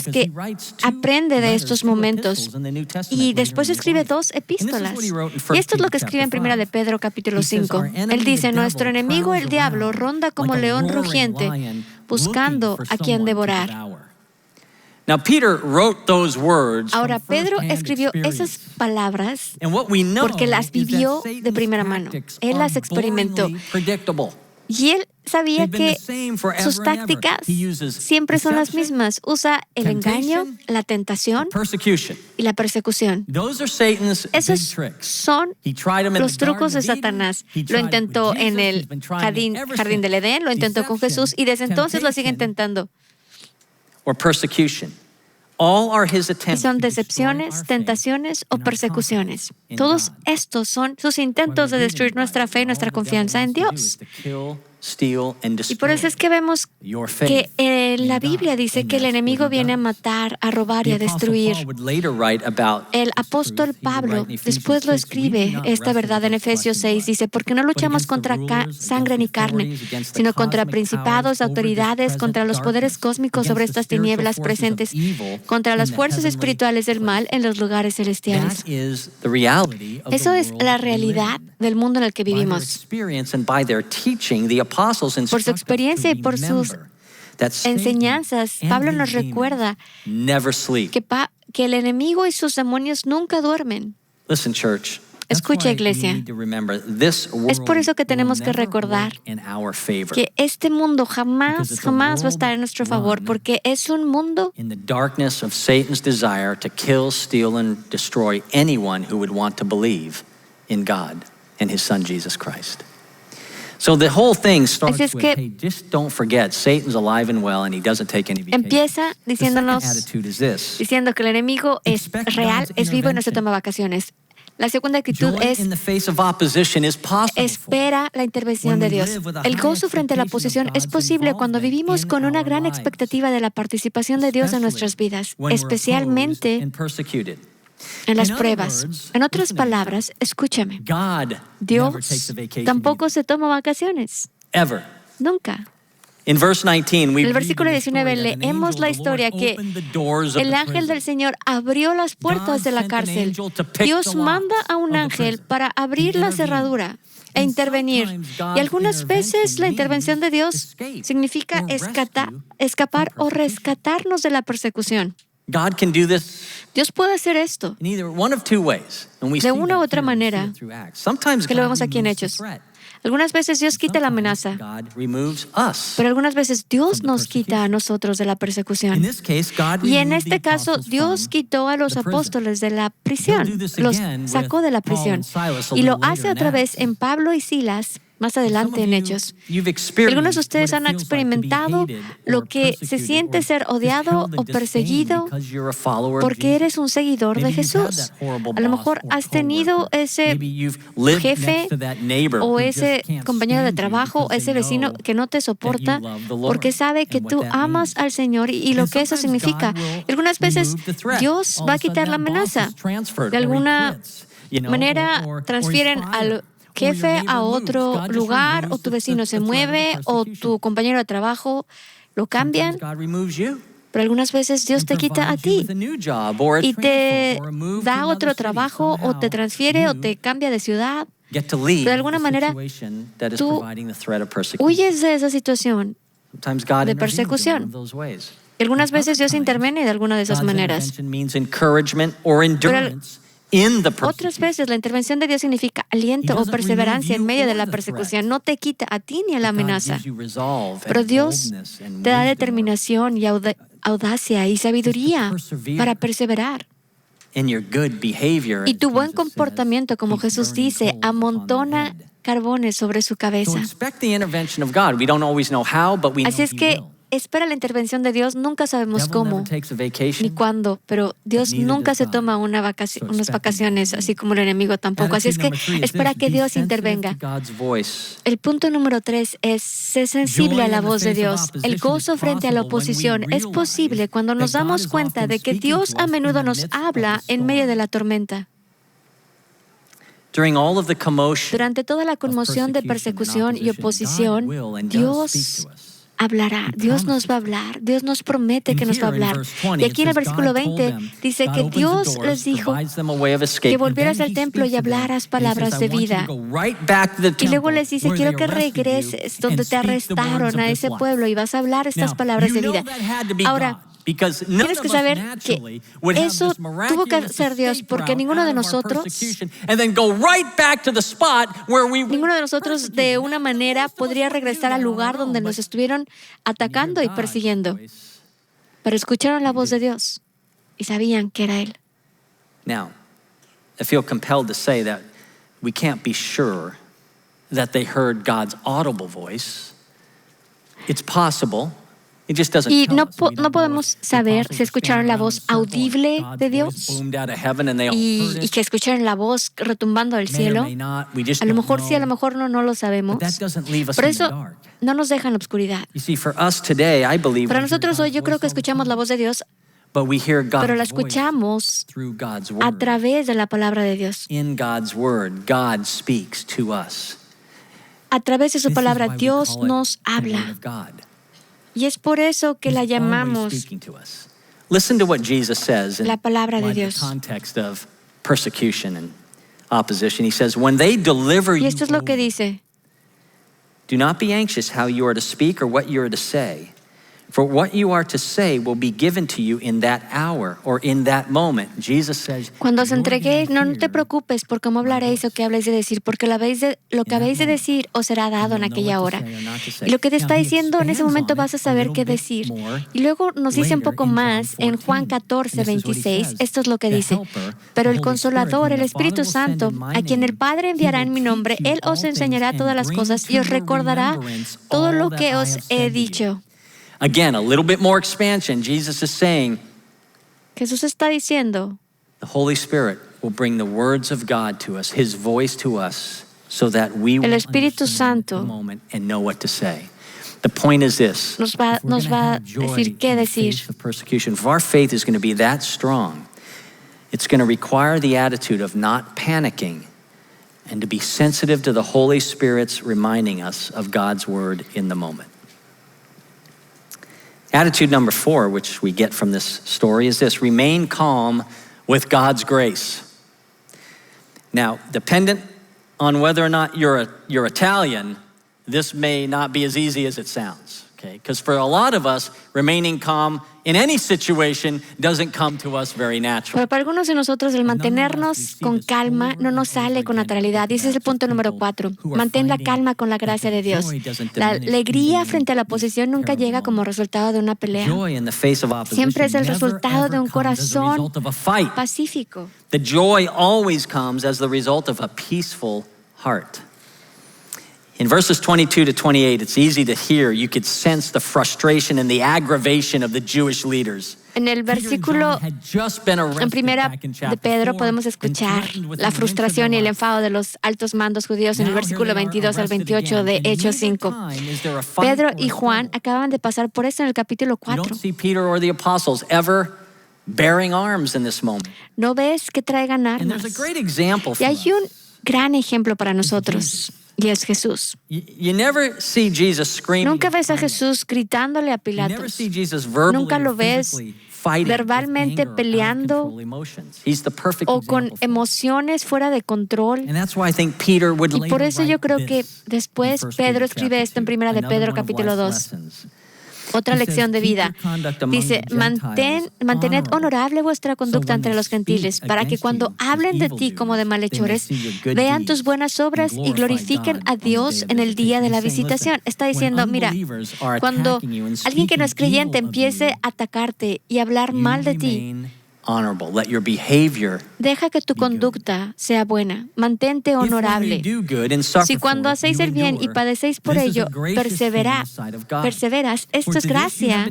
S2: que aprende de estos momentos y después escribe 2 epístolas. Y esto es lo que escribe en 1 de Pedro capítulo 5. Él dice, nuestro enemigo el diablo ronda como león rugiente buscando a quien devorar. Ahora, Pedro escribió esas palabras porque las vivió de primera mano. Él las experimentó. Y él sabía que sus tácticas siempre son las mismas. Usa el engaño, la tentación y la persecución. Esos son los trucos de Satanás. Lo intentó en el jardín del Edén, lo intentó con Jesús y desde entonces lo sigue intentando. Y son decepciones, tentaciones o persecuciones. Todos estos son sus intentos de destruir nuestra fe y nuestra confianza en Dios. Y por eso es que vemos que la Biblia dice que el enemigo viene a matar, a robar y a destruir. El apóstol Pablo después lo escribe esta verdad en Efesios 6. Dice, porque no luchamos contra sangre ni carne, sino contra principados, autoridades, contra los poderes cósmicos sobre estas tinieblas presentes, contra las fuerzas espirituales del mal en los lugares celestiales. Eso es la realidad del mundo en el que vivimos. Por su experiencia y por sus enseñanzas, Pablo nos recuerda que el enemigo y sus demonios nunca duermen. Escucha, iglesia. Es por eso que tenemos que recordar que este mundo jamás va a estar en nuestro favor, porque es un mundo
S6: in the darkness of Satan's desire to kill, steal, and destroy anyone who would want to believe in God and His Son Jesus Christ. So the whole thing starts with, hey, just don't forget, Satan's alive and well and he doesn't take any vacation.
S2: Empieza diciendo que el enemigo es real, es vivo y no se toma vacaciones. La segunda actitud es espera la intervención de Dios. El gozo frente a la oposición es posible cuando vivimos con una gran expectativa de la participación de Dios en nuestras vidas, especialmente en las pruebas. En otras palabras, escúchame. Dios tampoco se toma vacaciones.
S6: Ever.
S2: Nunca.
S6: In verse 19, we
S2: En el
S6: read
S2: versículo
S6: the
S2: 19
S6: story that an
S2: leemos
S6: angel
S2: la
S6: of the
S2: historia
S6: Lord
S2: que
S6: opened the doors of
S2: el
S6: the
S2: ángel
S6: prison.
S2: del Señor abrió las puertas de la cárcel. Dios manda a un ángel para abrir la cerradura e intervenir. Y algunas veces la intervención de Dios significa escapar o rescatarnos de la persecución.
S6: God can do this
S2: Dios puede hacer esto
S6: in either one of two ways. And we
S2: de
S6: see
S2: una u
S6: that
S2: otra
S6: here, we see
S2: manera,
S6: it through Acts. Sometimes
S2: que lo
S6: God
S2: vemos aquí en
S6: removes the
S2: Hechos.
S6: threat.
S2: Algunas veces Dios quita la
S6: Sometimes
S2: amenaza,
S6: God removes us.
S2: pero algunas veces Dios
S6: from the
S2: nos quita a nosotros de la
S6: In
S2: persecución.
S6: this case, God
S2: Y en
S6: removed the
S2: este caso,
S6: apostles
S2: Dios
S6: from
S2: quitó a los
S6: the prison.
S2: apóstoles de la
S6: He'll do
S2: prisión,
S6: this
S2: los
S6: again
S2: sacó
S6: with
S2: de la
S6: Paul
S2: prisión.
S6: and Silas a
S2: Y lo
S6: little
S2: hace
S6: later in
S2: otra vez
S6: Acts.
S2: en Pablo y Silas, más adelante en Hechos. Algunos de ustedes han experimentado lo que se siente ser odiado o perseguido porque eres un seguidor de Jesús. A lo mejor has tenido ese jefe o ese compañero de trabajo, ese vecino que no te soporta porque sabe que tú amas al Señor y lo que eso significa. Algunas veces Dios va a quitar la amenaza. De alguna manera transfieren al jefe a otro lugar, o tu vecino se mueve, o tu compañero de trabajo lo cambian, pero algunas veces Dios te quita a ti y te da otro trabajo, o te transfiere, o te cambia de ciudad. De alguna manera, tú huyes de esa situación de persecución. Y algunas veces Dios interviene de alguna de esas maneras. Otras veces la intervención de Dios significa aliento o perseverancia en medio de la persecución. No te quita a ti ni a la amenaza. Pero Dios te da determinación y audacia y sabiduría para perseverar. Y tu buen comportamiento, como Jesús dice, amontona carbones sobre su cabeza. Así es que espera la intervención de Dios. Nunca sabemos cómo ni cuándo, pero Dios nunca se toma unas vacaciones, así como el enemigo tampoco. Así es que espera que Dios intervenga. El punto número 3 es: sé sensible a la voz de Dios. El gozo frente a la oposición es posible cuando nos damos cuenta de que Dios a menudo nos habla en medio de la tormenta. Durante toda la conmoción de persecución y oposición, Dios hablará, Dios nos va a hablar, Dios nos promete que nos va a hablar. Y aquí en el versículo 20 dice que Dios les dijo que volvieras al templo y hablaras palabras de vida. Y luego les dice: quiero que regreses donde te arrestaron, a ese pueblo, y vas a hablar estas palabras de vida. Ahora, tienes que saber que eso tuvo que ser Dios, porque ninguno de nosotros de una manera podría regresar al lugar donde nos estuvieron atacando y persiguiendo. Pero escucharon la voz de Dios y sabían que era Él.
S6: Now, I feel compelled to say that we can't be sure that they heard God's audible voice. It's possible. Y no podemos saber si escucharon la voz audible de Dios y que escucharon la voz retumbando del cielo. A lo mejor sí, a lo mejor no lo sabemos. Por eso no nos deja en la oscuridad. Para nosotros hoy, yo creo que escuchamos la voz de Dios, pero la escuchamos a través de la palabra de Dios. A través de su palabra, Dios nos habla. Y es por eso que la llamamos la palabra de Dios. Y esto es lo que dice: do not be anxious how you are to speak or what you are to say. For what you are to say will be given to you in that hour or in that moment. Jesus says,
S2: cuando os entreguéis, no te preocupes por cómo hablaréis o qué habléis de decir, porque lo que habéis de decir os será dado en aquella hora. Y lo que te está diciendo en ese momento vas a saber qué decir. Y luego nos dice un poco más en Juan 14:26. Esto es lo que dice: pero el Consolador, el Espíritu Santo, a quien el Padre enviará en mi nombre, Él os enseñará todas las cosas y os recordará todo lo que os he dicho.
S6: Again, a little bit more expansion. Jesus is saying,
S2: Jesús está diciendo,
S6: the Holy Spirit will bring the words of God to us, His voice to us, so that we will
S2: Espíritu Santo
S6: the moment and know what to say. The point is this:
S2: nos va a decir qué decir.
S6: If our faith is going to be that strong, It's going to require the attitude of not panicking and to be sensitive to the Holy Spirit's reminding us of God's word in the moment. Attitude number 4, which we get from this story, is this: remain calm with God's grace. Now, dependent on whether or not you're Italian, this may not be as easy as it sounds, okay? Because for a lot of us, remaining calm in any situation doesn't come to us very natural.
S2: Pero para algunos de nosotros el mantenernos con calma no nos sale con naturalidad. Y ese es el punto número 4. Mantén la calma con la gracia de Dios. La alegría frente a la oposición nunca llega como resultado de una pelea. Siempre es el resultado de un corazón pacífico.
S6: The joy always comes as the result of a peaceful heart. In verses 22 to 28, it's easy to hear. You could sense the frustration and the aggravation of the Jewish leaders.
S2: En el versículo en primera de Pedro podemos escuchar la frustración y el enfado de los altos mandos judíos en el versículo 22 al 28 de Hechos 5. Pedro y Juan acaban de pasar por eso en el capítulo 4. No ves que traigan armas. Y hay un gran ejemplo para nosotros. Y es Jesús. Nunca ves a Jesús gritándole a Pilatos. Nunca lo ves verbalmente peleando o con emociones fuera de control. Y por eso yo creo que después Pedro escribe esto en Primera de Pedro capítulo 2. Otra lección de vida. Dice, mantened honorable vuestra conducta entre los gentiles, para que cuando hablen de ti como de malhechores, vean tus buenas obras y glorifiquen a Dios en el día de la visitación. Está diciendo, mira, cuando alguien que no es creyente empiece a atacarte y hablar mal de ti, deja que tu conducta sea buena. Mantente honorable. Si cuando hacéis el bien y padecéis por ello, perseveras, esto es gracia.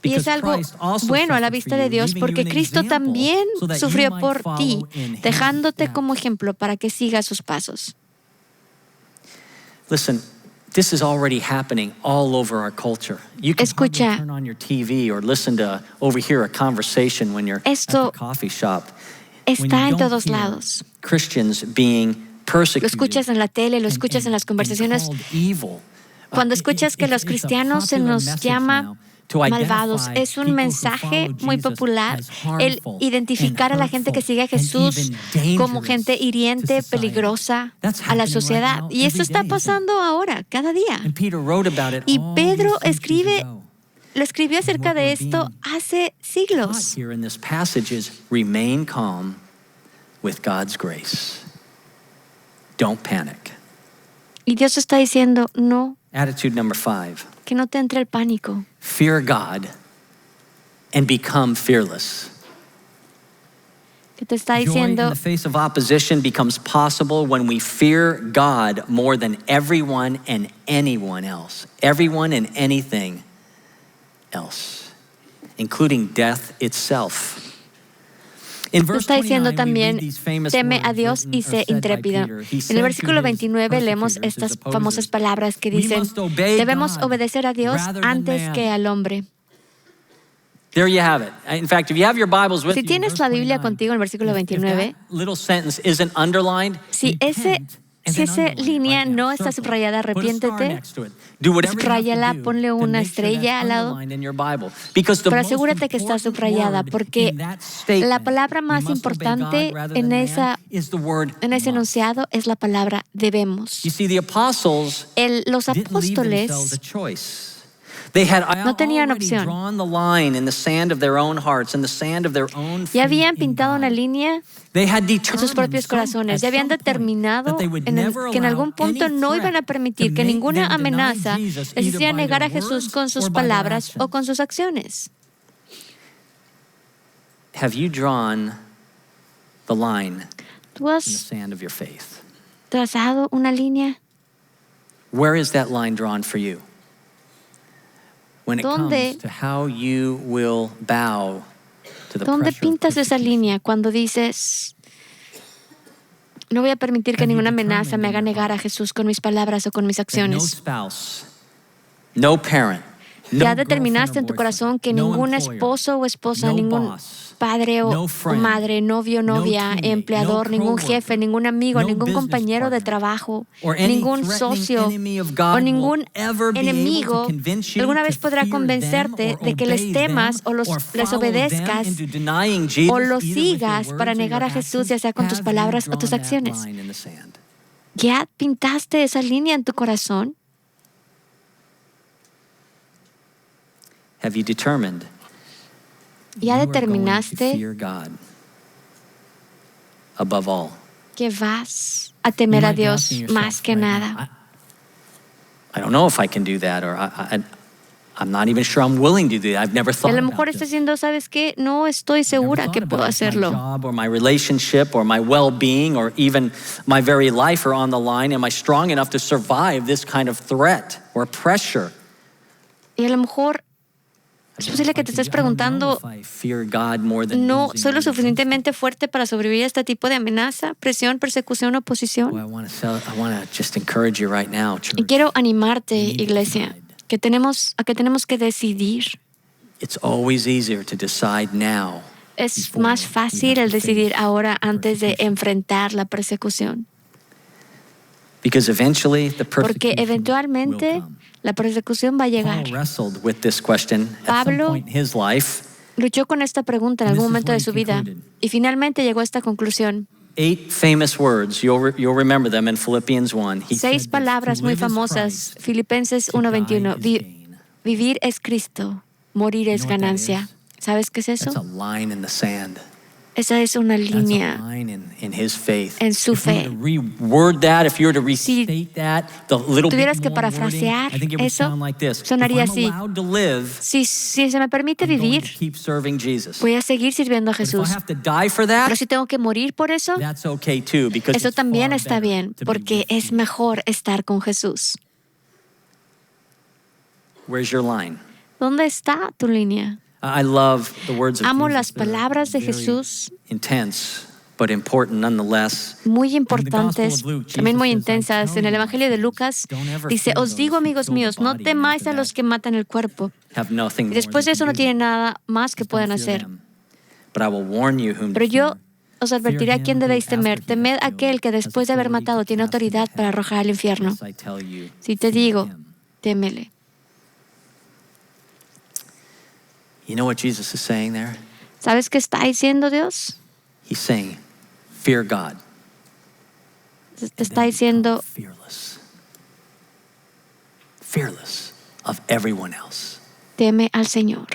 S2: Y es algo bueno a la vista de Dios, porque Cristo también sufrió por ti, dejándote como ejemplo para que sigas sus pasos.
S6: Listen. This is already happening all over our culture. You can turn on your TV or listen to overhear a conversation when you're at the coffee shop.
S2: Está en todos lados.
S6: Christians being persecuted.
S2: Lo escuchas en la tele, lo escuchas en las conversaciones. Cuando escuchas que los cristianos se nos llama malvados, es un mensaje muy popular el identificar a la gente que sigue a Jesús como gente hiriente, peligrosa a la sociedad. Y esto está pasando ahora, cada día. Y Pedro lo escribió acerca de esto hace siglos.
S6: Remain calm with God's grace. Don't panic.
S2: Y Dios está diciendo, no.
S6: Attitude number 5.
S2: Que no te entre el pánico.
S6: Fear God and become fearless.
S2: Que te está diciendo,
S6: Joy in the face of opposition becomes possible when we fear God more than everyone and anyone else. Everyone and anything else, including death itself.
S2: Está diciendo también, teme a Dios y sé intrépido. En el versículo 29 leemos estas famosas palabras que dicen, debemos obedecer a Dios antes que al hombre.
S6: There you have it. In fact, if you have your Bibles with
S2: Si tienes la Biblia contigo en el versículo 29, si esa línea no está subrayada, arrepiéntete, subrayala, ponle una estrella al lado, pero asegúrate que está subrayada, porque la palabra más importante en ese enunciado es la palabra debemos. Los apóstoles no tenían opción. Ya habían pintado una línea en sus propios corazones. Ya habían determinado que en algún punto no iban a permitir que ninguna amenaza les hiciera negar a Jesús con sus palabras o con sus acciones.
S6: Have you drawn the line
S2: ¿Tú
S6: in the
S2: has
S6: sand of your faith?
S2: trazado una línea?
S6: Where is that line drawn for you? When it comes to how you will bow to the
S2: ¿Dónde
S6: pressure of
S2: pintas esa
S6: persecution?
S2: línea cuando dices, no voy a permitir que ninguna amenaza me haga negar a Jesús con mis palabras o con mis
S6: That no
S2: acciones?
S6: spouse, no parent,
S2: Ya determinaste en tu corazón que ningún esposo o esposa, ningún padre o madre, novio o novia, empleador, ningún jefe, ningún amigo, ningún compañero de trabajo, ningún socio o ningún enemigo alguna vez podrá convencerte de que les temas o les obedezcas o los sigas para negar a Jesús, ya sea con tus palabras o tus acciones. ¿Ya pintaste esa línea en tu corazón?
S6: Have you determined?
S2: ¿Ya determinaste
S6: Above all.
S2: que vas a temer a Dios más que nada?
S6: I don't know if I can do that, or I'm not even sure I'm willing to do that. I've never thought
S2: A lo
S6: about
S2: mejor estás diciendo, ¿sabes qué? No estoy segura que puedo hacerlo.
S6: My job or my relationship or my well-being or even my very life are on the line. Am I strong enough to survive this kind of threat or pressure?
S2: Y a lo mejor es posible que te estés preguntando, ¿no soy lo suficientemente fuerte para sobrevivir a este tipo de amenaza, presión, persecución, oposición? Y quiero animarte, iglesia, que tenemos que decidir. Es más fácil el decidir ahora antes de enfrentar la persecución. Porque eventualmente la persecución va a llegar. Pablo luchó con esta pregunta en algún momento de su vida y finalmente llegó a esta conclusión. 6 palabras muy famosas, Filipenses 1:21. Vivir es Cristo, morir es ganancia. ¿Sabes qué es eso? Esa es una línea en su fe. Si tuvieras que parafrasear eso, sonaría así. Si se me permite vivir, voy a seguir sirviendo a Jesús. Pero si tengo que morir por eso, eso también está bien, porque es mejor estar con Jesús. ¿Dónde está tu línea? Amo las palabras de Jesús, muy importantes, también muy intensas. En el Evangelio de Lucas dice, os digo, amigos míos, no temáis a los que matan el cuerpo. Y después de eso no tienen nada más que puedan hacer. Pero yo os advertiré a quién debéis temer. Temed a aquel que después de haber matado tiene autoridad para arrojar al infierno. Si te digo, témele.
S6: You know what Jesus is saying there?
S2: ¿Sabes qué está diciendo Dios?
S6: He's saying, fear God.
S2: Te está diciendo,
S6: fearless of everyone else.
S2: Teme al Señor.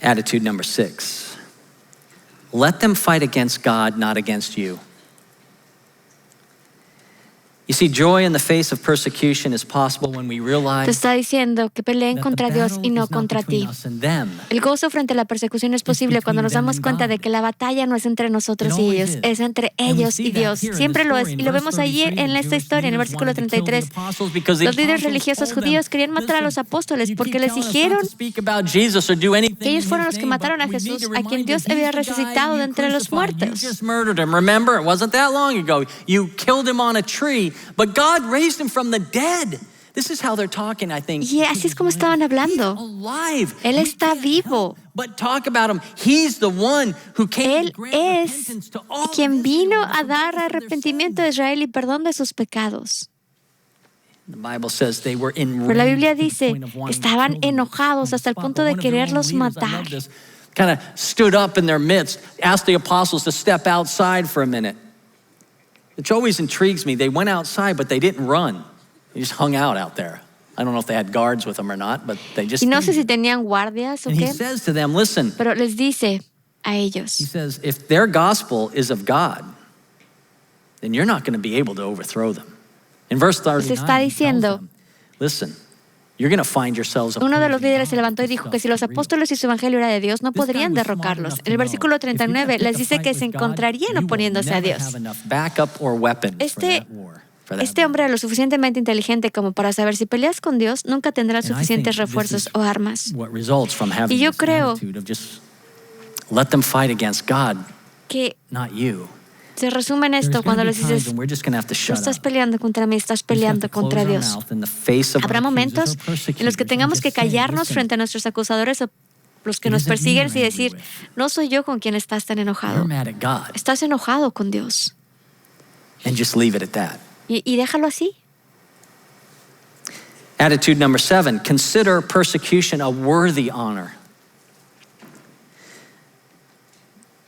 S6: Attitude number 6. Let them fight against God, not against you. You see, joy in the face of persecution is possible when we realize
S2: Te está diciendo que peleen contra Dios y no contra ti. El gozo frente a la persecución es posible cuando nos damos cuenta de que la batalla no es entre nosotros y ellos, es entre ellos y Dios. Siempre lo es. Y lo vemos allí en esta historia, en el versículo 33. Los líderes religiosos judíos querían matar a los apóstoles porque les dijeron que ellos fueron los que mataron a Jesús, a quien Dios había resucitado de entre los muertos.
S6: Remember, it wasn't that long ago. You killed him on a tree. But God raised him from the dead. This is how they're talking, I think.
S2: Y así es como estaban hablando. Él está vivo.
S6: But talk about him. He's the one who came
S2: Él es quien vino a dar arrepentimiento a Israel y perdón de sus pecados. Pero la Biblia dice que estaban enojados hasta el punto de quererlos matar.
S6: Kind of stood up in their midst, asked the apostles to step outside for a minute. Which always intrigues me. They went outside, but they didn't run. They just hung out there. I don't know if they had guards with them or not, but they just.
S2: Y no sé si tenían guardias o
S6: qué.
S2: qué.
S6: He says to them, listen.
S2: Pero les dice a ellos.
S6: He says, if their gospel is of God, then you're not going to be able to overthrow them. In verse 39,
S2: se está diciendo,
S6: listen. You're going to find yourselves
S2: uno de los líderes se levantó y dijo que si los apóstoles y su evangelio era de Dios, no podrían derrocarlos. En el versículo 39 les dice que se encontrarían oponiéndose a Dios. Este hombre era lo suficientemente inteligente como para saber si peleas con Dios, nunca tendrás suficientes refuerzos o armas. Y yo creo
S6: let them fight against God,
S2: que
S6: not you.
S2: Se resume en esto cuando les dices,
S6: we're just going to have to
S2: no
S6: shut
S2: estás
S6: up.
S2: peleando contra mí, estás peleando contra Dios. Habrá momentos en los que tengamos que callarnos frente a nuestros acusadores o los que nos persiguen y decir, no soy yo con quien estás tan enojado. Estás enojado con Dios.
S6: And just leave it at that.
S2: Y déjalo así.
S6: Attitude number 7, consider persecution a worthy honor.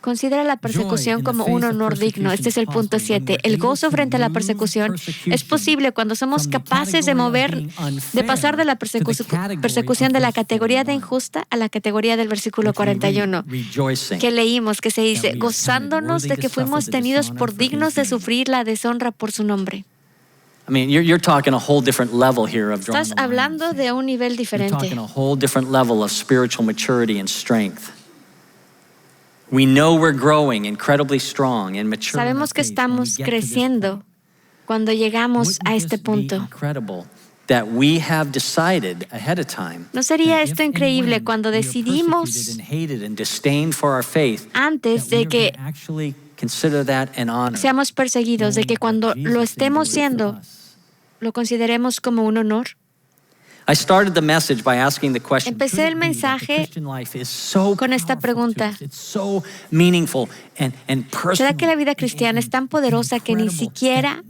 S2: Considera la persecución como un honor digno. Este es el punto 7. El gozo frente a la persecución es posible cuando somos capaces de pasar de la persecución de la categoría de injusta a la categoría del versículo 41, que leímos, que se dice, gozándonos de que fuimos tenidos por dignos de sufrir la deshonra por su nombre.
S6: I mean, you're talking a whole different level here of drawing
S2: Estás
S6: the line.
S2: hablando de un nivel
S6: You're
S2: diferente.
S6: talking a whole different level of spiritual maturity and strength. We know we're growing incredibly strong and mature.
S2: Sabemos que estamos creciendo cuando llegamos a este punto.
S6: Incredible that we have decided ahead of time.
S2: ¿No sería esto increíble cuando decidimos antes de que seamos perseguidos, de que cuando lo estemos siendo, lo consideremos como un honor? Empecé el mensaje con esta pregunta. ¿Será que la vida cristiana es tan poderosa que ni siquiera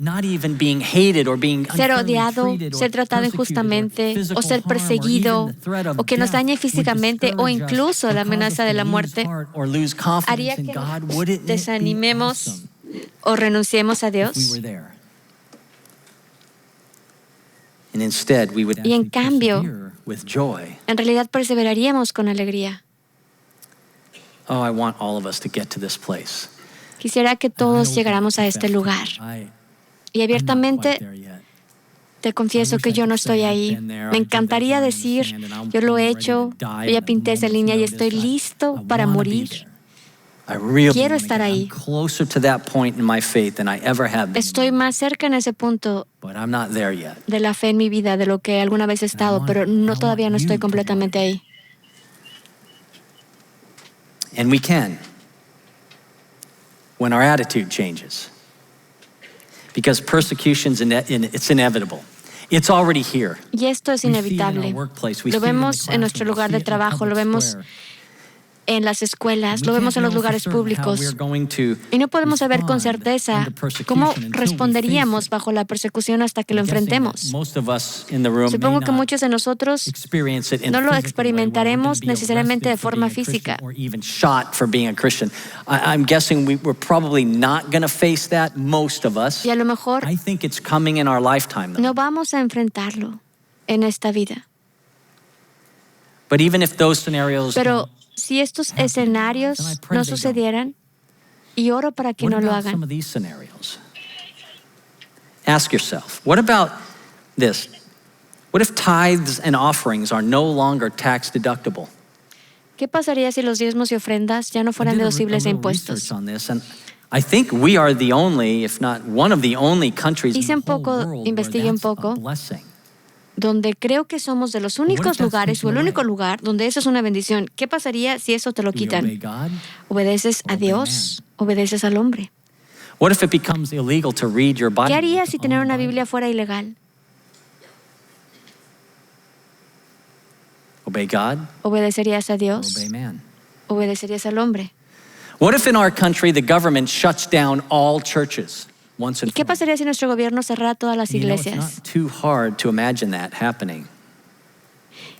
S2: ser odiado, ser tratado injustamente, o ser perseguido, o que nos dañe físicamente, o incluso la amenaza de la muerte, haría que nos desanimemos o renunciemos a Dios? Y en cambio, en realidad perseveraríamos con alegría. Quisiera que todos llegáramos a este lugar. Y abiertamente te confieso que yo no estoy ahí. Me encantaría decir, yo lo he hecho, yo ya pinté esa línea y estoy listo para morir. Quiero estar ahí. Estoy más cerca en ese punto de la fe en mi vida de lo que alguna vez he estado, pero todavía no estoy completamente ahí.
S6: And we can when our attitude changes. Because persecution's it's inevitable. It's already here.
S2: Y esto es inevitable. Lo vemos en nuestro lugar de trabajo, lo vemos en las escuelas, lo vemos en los lugares públicos. Y no podemos saber con certeza cómo responderíamos bajo la persecución hasta que lo enfrentemos. Supongo que muchos de nosotros no lo experimentaremos necesariamente de forma física. Y a lo mejor no vamos a enfrentarlo en esta vida. Pero si estos escenarios no sucedieran, y oro para que no lo hagan.
S6: Ask yourself, what about this? What if tithes and offerings are no longer tax deductible?
S2: ¿Qué pasaría si los diezmos y ofrendas ya no fueran deducibles de impuestos?
S6: I think we are the only, if not one of the only countries in the whole world
S2: investigué
S6: where
S2: un
S6: that's a
S2: poco,
S6: blessing.
S2: Donde creo que somos de los únicos lugares o el único lugar donde eso es una bendición. ¿Qué pasaría si eso te lo quitan? ¿Obedeces a Dios? ¿Obedeces al hombre? ¿Qué harías si tener una Biblia fuera ilegal? ¿Obedecerías a Dios? ¿Obedecerías al hombre?
S6: What if in our country the government shuts down all churches?
S2: ¿Y qué pasaría si nuestro gobierno cerrara todas las iglesias?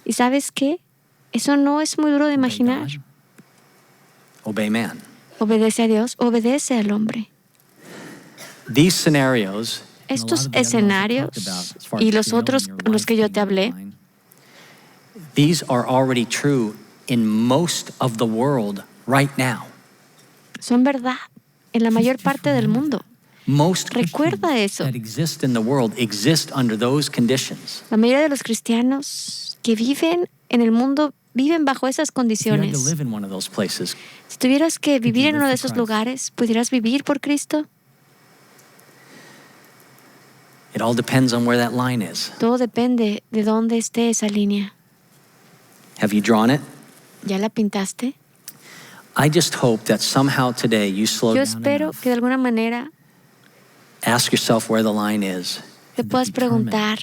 S2: ¿Y sabes qué? Eso no es muy duro de imaginar. Obedece a Dios, obedece al hombre. Estos escenarios y los otros los que yo te hablé,
S6: these are already true in most of the world right now.
S2: Son verdad en la mayor parte del mundo. Recuerda eso. La mayoría de los cristianos que viven en el mundo viven bajo esas condiciones. Si tuvieras que vivir en uno de esos lugares, ¿pudieras vivir por Cristo? Todo depende de dónde esté esa línea.
S6: Have you drawn it?
S2: ¿Ya la pintaste?
S6: I just hope that somehow today you slow
S2: Yo
S6: down
S2: espero
S6: enough.
S2: que de alguna manera
S6: Ask yourself where the line is.
S2: te puedas preguntar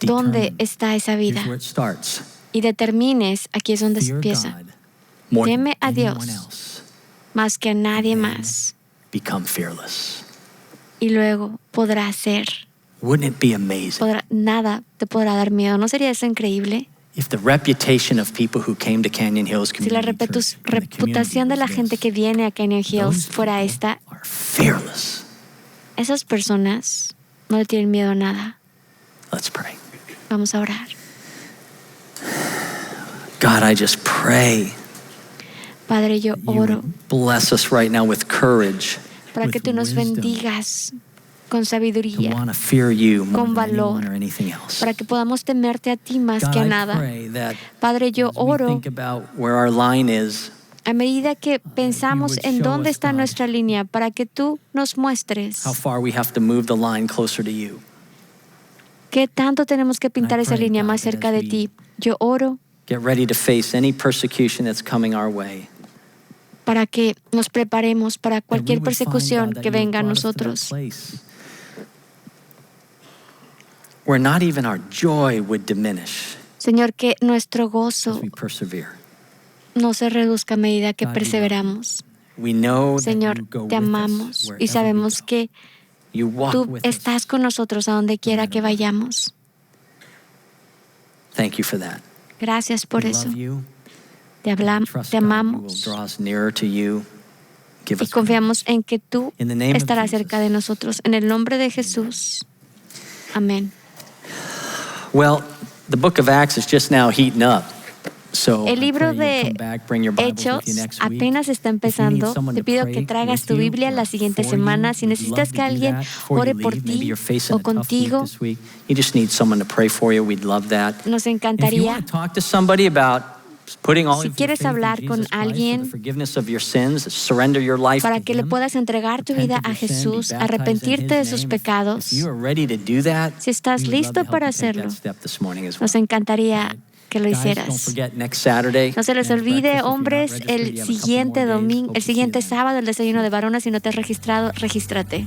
S2: dónde está esa vida
S6: Here's where it starts.
S2: y determines, aquí es donde se
S6: Fear
S2: empieza,
S6: God more than
S2: Teme a
S6: anyone
S2: Dios.
S6: else.
S2: más que a nadie más,
S6: Become fearless.
S2: y luego podrás ser,
S6: Wouldn't it be amazing
S2: nada te podrá dar miedo. ¿No sería eso increíble?
S6: if the reputation of people who came to Canyon Hills
S2: Si la
S6: Community Church and the community
S2: reputación de la
S6: was
S2: gente
S6: this?
S2: que viene a Canyon Hills
S6: Those
S2: fuera
S6: people
S2: esta,
S6: are fearless.
S2: esas personas no le tienen miedo a nada.
S6: Let's pray.
S2: Vamos a orar.
S6: God, I just pray
S2: Padre, yo
S6: you
S2: oro
S6: would bless us right now with courage,
S2: para que
S6: with
S2: tú nos
S6: wisdom,
S2: bendigas con
S6: to
S2: sabiduría,
S6: want to fear you more
S2: con
S6: than anyone
S2: valor,
S6: or anything else.
S2: para que podamos temerte a ti más
S6: God,
S2: que a
S6: I
S2: nada.
S6: pray that
S2: Padre, yo
S6: as we
S2: oro
S6: think about where our line is,
S2: a medida que pensamos
S6: would
S2: en
S6: show
S2: dónde
S6: us,
S2: está
S6: God,
S2: nuestra línea, para que tú nos muestres
S6: how far we have to move the line closer to you.
S2: qué tanto tenemos que pintar esa
S6: pray,
S2: línea
S6: God,
S2: más
S6: that
S2: cerca
S6: as
S2: de
S6: we
S2: ti. Yo oro
S6: Get ready to face any persecution that's coming our way.
S2: para que nos preparemos para
S6: That we
S2: cualquier
S6: would find,
S2: persecución
S6: God, that
S2: que
S6: you have
S2: venga a
S6: brought us to that
S2: nosotros.
S6: place where not even our joy would diminish
S2: Señor, que nuestro
S6: as
S2: gozo
S6: we persevere.
S2: no se reduzca a medida que
S6: God, we love you.
S2: perseveramos.
S6: We know that
S2: Señor,
S6: you go
S2: te
S6: with us
S2: amamos y
S6: wherever we
S2: sabemos
S6: go.
S2: que
S6: You walk
S2: tú
S6: with us.
S2: estás con nosotros a donde quiera que
S6: matter what.
S2: vayamos.
S6: Thank you for that.
S2: Gracias por
S6: We
S2: eso.
S6: love you.
S2: Te
S6: I
S2: trust,
S6: trust,
S2: te
S6: God, you will
S2: amamos
S6: draw us nearer to you. Give
S2: y
S6: us
S2: confiamos en que tú
S6: In the name of
S2: estarás
S6: Jesus.
S2: cerca de nosotros. En el nombre de Jesús. Amén.
S6: Well, the book of Acts is just now heating up. So
S2: El
S6: I
S2: libro
S6: pray you'll
S2: de
S6: come back, bring your Bibles
S2: Hechos
S6: with you next week.
S2: apenas está
S6: If you need
S2: empezando.
S6: someone
S2: Te
S6: to
S2: pido
S6: pray
S2: que traigas
S6: with
S2: tu
S6: you
S2: Biblia
S6: or
S2: la siguiente
S6: for
S2: semana.
S6: you,
S2: Si
S6: we'd
S2: necesitas
S6: love
S2: que
S6: to do
S2: alguien
S6: that before
S2: ore
S6: you
S2: por
S6: leave. Maybe
S2: ti
S6: you're facing
S2: o
S6: a tough week
S2: contigo,
S6: this week. You just need someone to pray for you. We'd love that.
S2: nos
S6: If you
S2: encantaría.
S6: want to talk to somebody about putting all
S2: Si
S6: of your
S2: quieres
S6: faith in
S2: hablar con
S6: Jesus Christ for
S2: alguien
S6: the forgiveness of your sins, surrender your life
S2: Para
S6: to
S2: que le
S6: Him,
S2: puedas entregar tu
S6: repent
S2: vida
S6: of
S2: a
S6: your sin, be
S2: Jesús,
S6: baptized in
S2: arrepentirte de
S6: His
S2: sus
S6: name.
S2: pecados.
S6: If you are ready to do that,
S2: Si estás
S6: we would love
S2: listo
S6: to help
S2: para
S6: you take
S2: hacerlo,
S6: that step this morning as well.
S2: nos encantaría que lo
S6: Guys, don't
S2: hicieras.
S6: forget next Saturday.
S2: No se les
S6: men's
S2: olvide,
S6: breakfast. If you're not
S2: hombres,
S6: registered,
S2: el
S6: you have a couple
S2: siguiente
S6: more days.
S2: domingo,
S6: Hope
S2: el
S6: to see you
S2: siguiente
S6: then.
S2: sábado, el desayuno de varones. Si no te has registrado, regístrate.